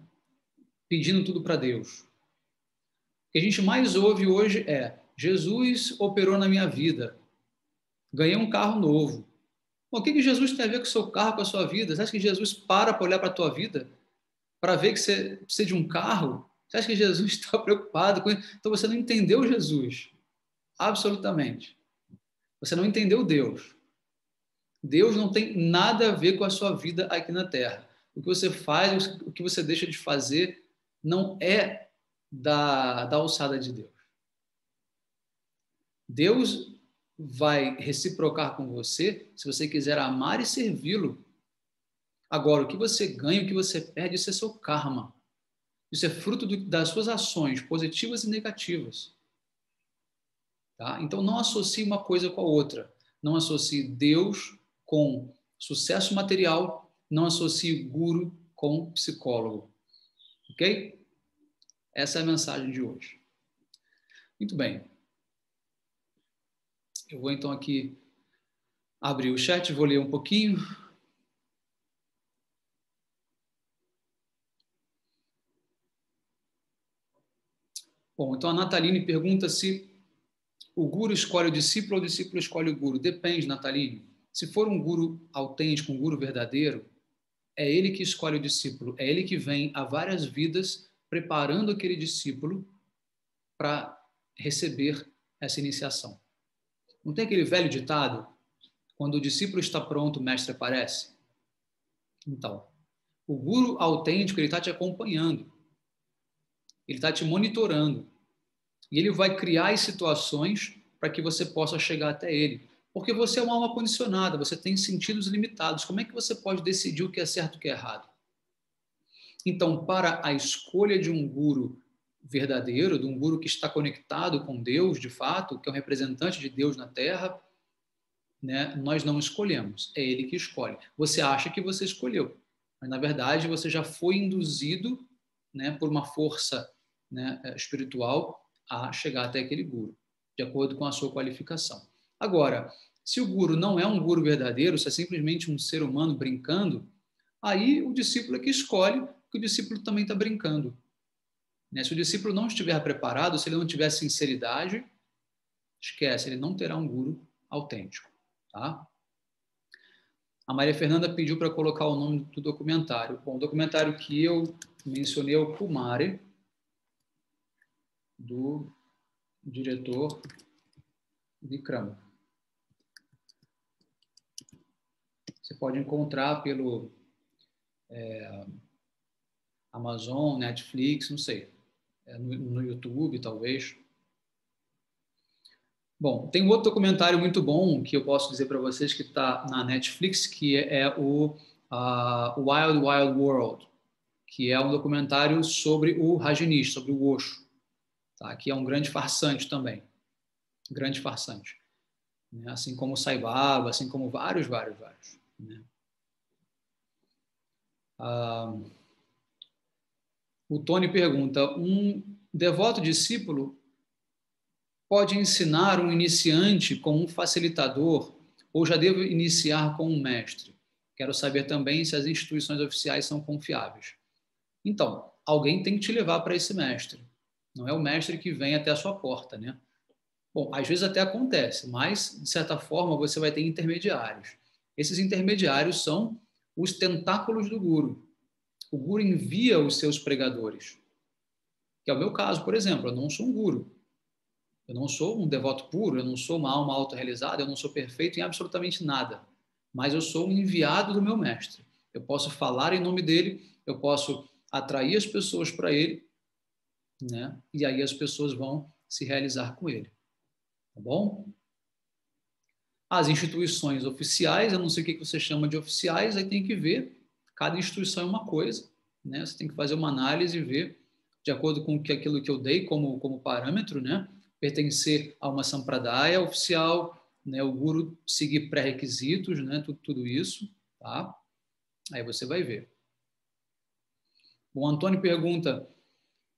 Pedindo tudo para Deus. O que a gente mais ouve hoje é, Jesus operou na minha vida, ganhei um carro novo. Bom, o que Jesus tem a ver com o seu carro, com a sua vida? Você acha que Jesus para olhar para a tua vida, para ver que você precisa de um carro? Você acha que Jesus está preocupado com isso? Então você não entendeu Jesus. Absolutamente. Você não entendeu Deus. Deus não tem nada a ver com a sua vida aqui na Terra. O que você faz, o que você deixa de fazer, não é da alçada de Deus. Deus vai reciprocar com você se você quiser amar e servi-lo. Agora, o que você ganha, o que você perde, isso é seu karma. Isso é fruto das suas ações, positivas e negativas. Tá? Então, não associe uma coisa com a outra. Não associe Deus com sucesso material, não associe guru com psicólogo. Ok? Essa é a mensagem de hoje. Muito bem. Eu vou então aqui abrir o chat, vou ler um pouquinho. Bom, então a Nataline pergunta se o guru escolhe o discípulo ou o discípulo escolhe o guru. Depende, Nataline. Se for um guru autêntico, um guru verdadeiro, é ele que escolhe o discípulo. É ele que vem há várias vidas preparando aquele discípulo para receber essa iniciação. Não tem aquele velho ditado? Quando o discípulo está pronto, o mestre aparece? Então, o guru autêntico, ele está te acompanhando. Ele está te monitorando. E ele vai criar as situações para que você possa chegar até ele. Porque você é uma alma condicionada, você tem sentidos limitados. Como é que você pode decidir o que é certo e o que é errado? Então, para a escolha de um guru verdadeiro, de um guru que está conectado com Deus, de fato, que é um representante de Deus na Terra, né, nós não escolhemos, é ele que escolhe. Você acha que você escolheu, mas na verdade você já foi induzido, né, por uma força, né, espiritual a chegar até aquele guru, de acordo com a sua qualificação. Agora, se o guru não é um guru verdadeiro, se é simplesmente um ser humano brincando, aí o discípulo é que escolhe, que o discípulo também está brincando. Né? Se o discípulo não estiver preparado, se ele não tiver sinceridade, esquece, ele não terá um guru autêntico. Tá? A Maria Fernanda pediu para colocar o nome do documentário. Bom, o documentário que eu mencionei é o Kumare, do diretor Vikram. Você pode encontrar pelo Amazon, Netflix, não sei, no YouTube, talvez. Bom, tem um outro documentário muito bom que eu posso dizer para vocês que está na Netflix, que é o Wild Wild World, que é um documentário sobre o Rajneesh, sobre o Osho, tá? Que é um grande farsante também, grande farsante, né? Assim como o Sai Baba, assim como vários. Né? O Tony pergunta, um devoto discípulo pode ensinar um iniciante com um facilitador ou já devo iniciar com um mestre? Quero saber também se as instituições oficiais são confiáveis. Então, alguém tem que te levar para esse mestre. Não é o mestre que vem até a sua porta, né? Bom, às vezes até acontece, mas, de certa forma, você vai ter intermediários. Esses intermediários são os tentáculos do guru. O guru envia os seus pregadores, que é o meu caso, por exemplo. Eu não sou um guru. Eu não sou um devoto puro, eu não sou uma alma autorrealizada, eu não sou perfeito em absolutamente nada. Mas eu sou um enviado do meu mestre. Eu posso falar em nome dele, eu posso atrair as pessoas para ele, né? E aí as pessoas vão se realizar com ele. Tá bom? As instituições oficiais, eu não sei o que você chama de oficiais, aí tem que ver, cada instituição é uma coisa, né? Você tem que fazer uma análise e ver, de acordo com aquilo que eu dei como parâmetro, né? Pertencer a uma sampradaya oficial, né? O guru seguir pré-requisitos, né? Tudo isso, tá? Aí você vai ver. O Antônio pergunta,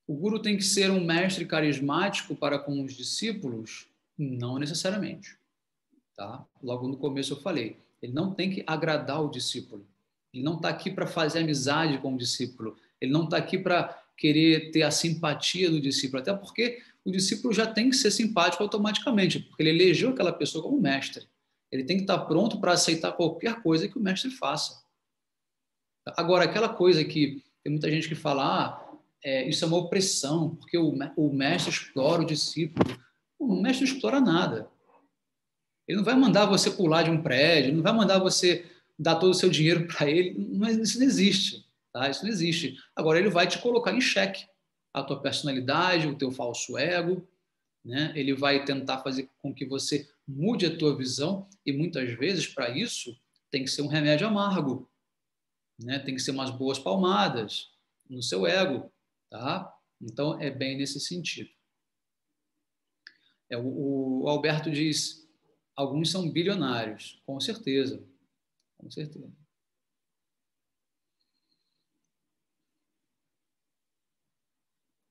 o guru tem que ser um mestre carismático para com os discípulos? Não necessariamente. Tá? Logo no começo eu falei, ele não tem que agradar o discípulo. Ele não está aqui para fazer amizade com o discípulo. Ele não está aqui para querer ter a simpatia do discípulo, até porque o discípulo já tem que ser simpático automaticamente, porque ele elegeu aquela pessoa como mestre. Ele tem que estar pronto para aceitar qualquer coisa que o mestre faça. Agora, aquela coisa que tem muita gente que fala, isso é uma opressão, porque o mestre explora o discípulo. O mestre não explora nada. Ele não vai mandar você pular de um prédio, não vai mandar você dar todo o seu dinheiro para ele. Isso não existe. Tá? Isso não existe. Agora, ele vai te colocar em xeque a tua personalidade, o teu falso ego. Né? Ele vai tentar fazer com que você mude a tua visão e, muitas vezes, para isso, tem que ser um remédio amargo. Né? Tem que ser umas boas palmadas no seu ego. Tá? Então, é bem nesse sentido. O Alberto diz, alguns são bilionários, com certeza. Com certeza.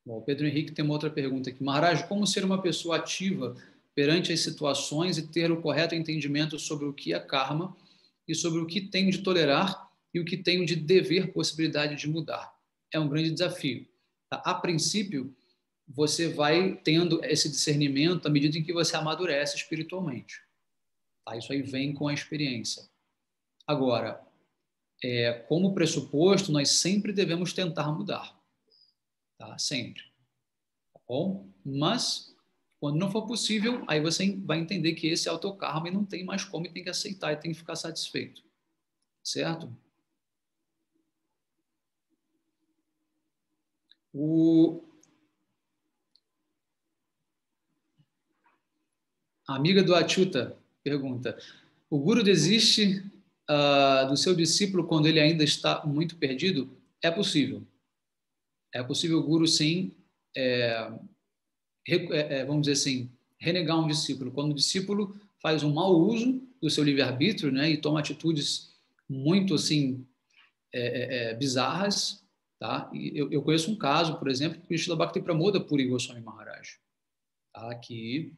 Bom, o Pedro Henrique tem uma outra pergunta aqui. Maharaj, como ser uma pessoa ativa perante as situações e ter o correto entendimento sobre o que é karma e sobre o que tenho de tolerar e o que tenho de dever possibilidade de mudar? É um grande desafio. Tá? A princípio, você vai tendo esse discernimento à medida em que você amadurece espiritualmente. Tá? Isso aí vem com a experiência. Agora, como pressuposto, nós sempre devemos tentar mudar. Tá? Sempre. Tá bom? Mas, quando não for possível, aí você vai entender que esse é o teu karma e não tem mais como e tem que aceitar e tem que ficar satisfeito. Certo? A amiga do Achyuta pergunta: o guru desiste do seu discípulo quando ele ainda está muito perdido? É possível. É possível o guru, sim, vamos dizer assim, renegar um discípulo. Quando o discípulo faz um mau uso do seu livre-arbítrio, né, e toma atitudes muito assim bizarras, tá? E eu conheço um caso, por exemplo, que o Srila Bhakti Puri Goswami Maharaj, tá? Que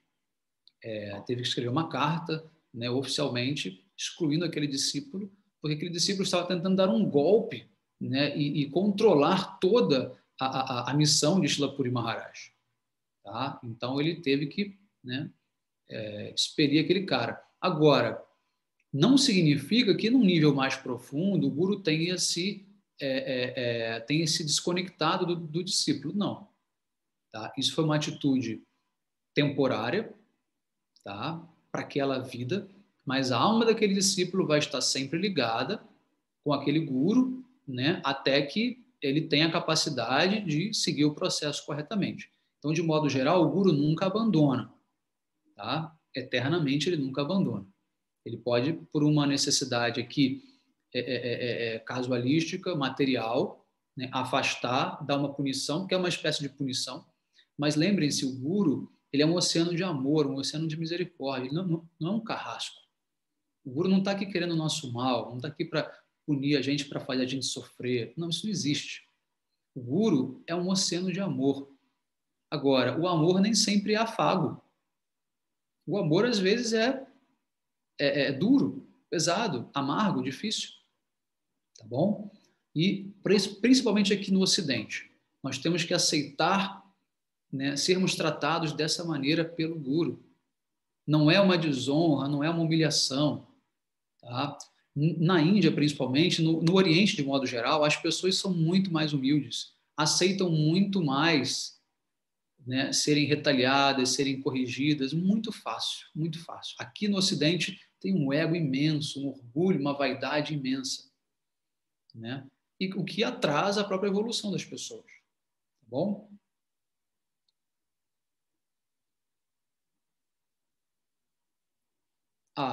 teve que escrever uma carta, né, oficialmente excluindo aquele discípulo, porque aquele discípulo estava tentando dar um golpe, né, e controlar toda a missão de Srila Puri Maharaj. Tá? Então ele teve que, né, expelir aquele cara. Agora, não significa que num nível mais profundo o guru tenha se desconectado do discípulo. Não. Tá? Isso foi uma atitude temporária, tá? Para aquela vida, mas a alma daquele discípulo vai estar sempre ligada com aquele guru, né? Até que ele tenha a capacidade de seguir o processo corretamente. Então, de modo geral, o guru nunca abandona, tá? Eternamente ele nunca abandona. Ele pode, por uma necessidade aqui casualística, material, né, afastar, dar uma punição, que é uma espécie de punição, mas lembrem-se, o guru ele é um oceano de amor, um oceano de misericórdia, ele não é um carrasco. O guru não está aqui querendo o nosso mal, não está aqui para punir a gente, para fazer a gente sofrer. Não, isso não existe. O guru é um oceano de amor. Agora, o amor nem sempre é afago. O amor, às vezes, é duro, pesado, amargo, difícil. Tá bom? E principalmente aqui no Ocidente, nós temos que aceitar, né, sermos tratados dessa maneira pelo guru. Não é uma desonra, não é uma humilhação. Tá? Na Índia, principalmente, no Oriente, de modo geral, as pessoas são muito mais humildes, aceitam muito mais, né, serem retalhadas, serem corrigidas, muito fácil, muito fácil. Aqui no Ocidente tem um ego imenso, um orgulho, uma vaidade imensa, né? E o que atrasa a própria evolução das pessoas, tá bom?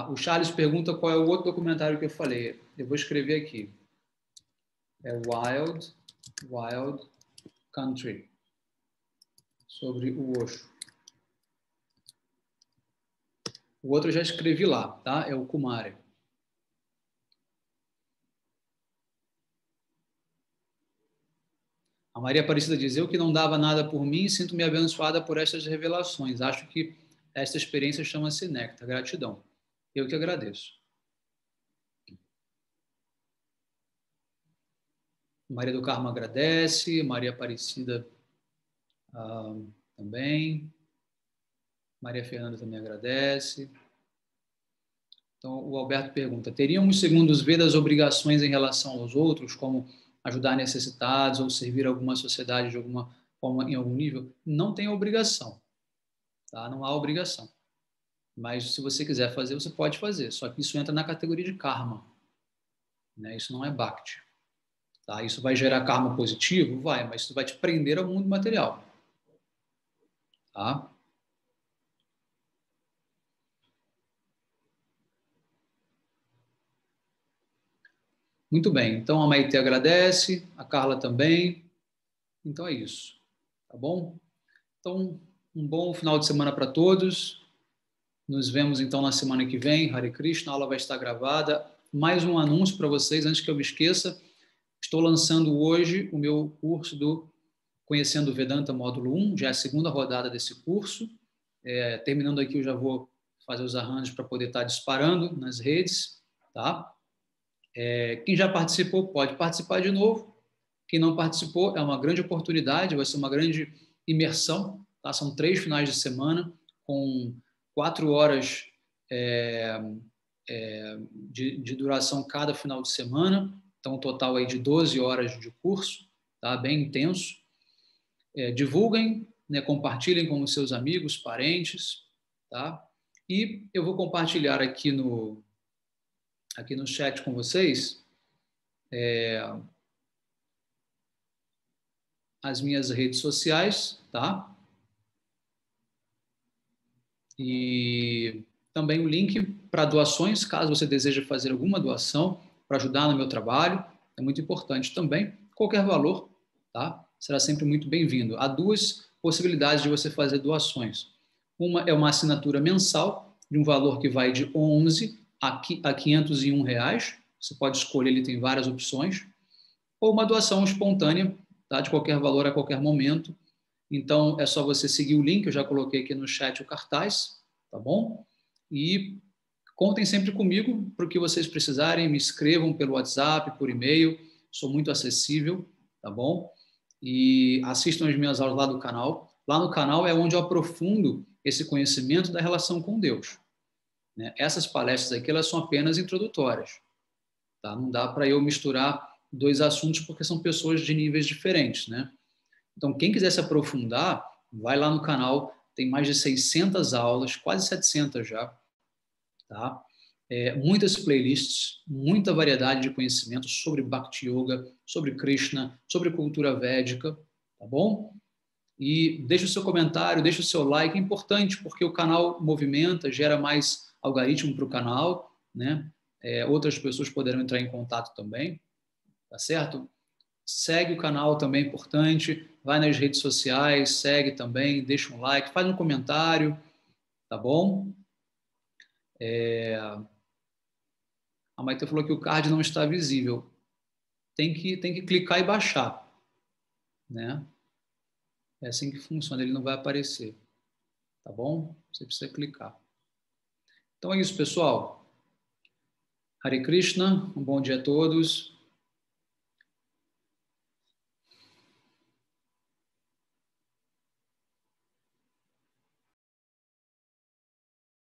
O Charles pergunta qual é o outro documentário que eu falei. Eu vou escrever aqui. É Wild Country, sobre o Osho. O outro eu já escrevi lá, tá? É o Kumari. A Maria Aparecida diz: eu que não dava nada por mim, sinto-me abençoada por estas revelações. Acho que esta experiência chama-se néctar. Gratidão. Eu que agradeço. Maria do Carmo agradece. Maria Aparecida também. Maria Fernanda também agradece. Então, o Alberto pergunta: teríamos, segundo os Vedas, obrigações em relação aos outros, como ajudar necessitados ou servir alguma sociedade de alguma forma, em algum nível? Não tem obrigação, tá? Não há obrigação. Mas, se você quiser fazer, você pode fazer. Só que isso entra na categoria de karma, né? Isso não é bhakti. Tá? Isso vai gerar karma positivo? Vai, mas isso vai te prender ao mundo material. Tá? Muito bem. Então, a Maite agradece, a Carla também. Então, é isso. Tá bom? Então, um bom final de semana para todos. Nos vemos, então, na semana que vem. Hare Krishna, a aula vai estar gravada. Mais um anúncio para vocês, antes que eu me esqueça. Estou lançando hoje o meu curso do Conhecendo o Vedanta Módulo 1, já é a segunda rodada desse curso. Terminando aqui, eu já vou fazer os arranjos para poder estar disparando nas redes. Tá? Quem já participou pode participar de novo. Quem não participou, é uma grande oportunidade, vai ser uma grande imersão. Tá? São 3 finais de semana, com 4 horas de duração cada final de semana. Então, um total aí de 12 horas de curso, tá? Bem intenso. Divulguem, né? Compartilhem com os seus amigos, parentes. Tá? E eu vou compartilhar aqui no chat com vocês as minhas redes sociais, tá? E também o link para doações, caso você deseje fazer alguma doação para ajudar no meu trabalho. É muito importante também. Qualquer valor, tá? Será sempre muito bem-vindo. Há duas possibilidades de você fazer doações. Uma é uma assinatura mensal, de um valor que vai de 11 a 501 reais. Você pode escolher, ele tem várias opções. Ou uma doação espontânea, tá? De qualquer valor a qualquer momento. Então, é só você seguir o link, eu já coloquei aqui no chat o cartaz, tá bom? E contem sempre comigo para o que vocês precisarem, me escrevam pelo WhatsApp, por e-mail, sou muito acessível, tá bom? E assistam as minhas aulas lá do canal. Lá no canal é onde eu aprofundo esse conhecimento da relação com Deus, né? Essas palestras aqui, elas são apenas introdutórias, tá? Não dá para eu misturar dois assuntos porque são pessoas de níveis diferentes, né? Então, quem quiser se aprofundar, vai lá no canal, tem mais de 600 aulas, quase 700 já, tá? Muitas playlists, muita variedade de conhecimentos sobre Bhakti Yoga, sobre Krishna, sobre cultura védica, tá bom? E deixa o seu comentário, deixa o seu like, é importante, porque o canal movimenta, gera mais algoritmo para o canal, né? Outras pessoas poderão entrar em contato também, tá certo? Segue o canal também, é importante. Vai nas redes sociais, segue também, deixa um like, faz um comentário, tá bom? A Maite falou que o card não está visível. Tem que clicar e baixar, né? É assim que funciona, ele não vai aparecer, tá bom? Você precisa clicar. Então é isso, pessoal. Hare Krishna, um bom dia a todos.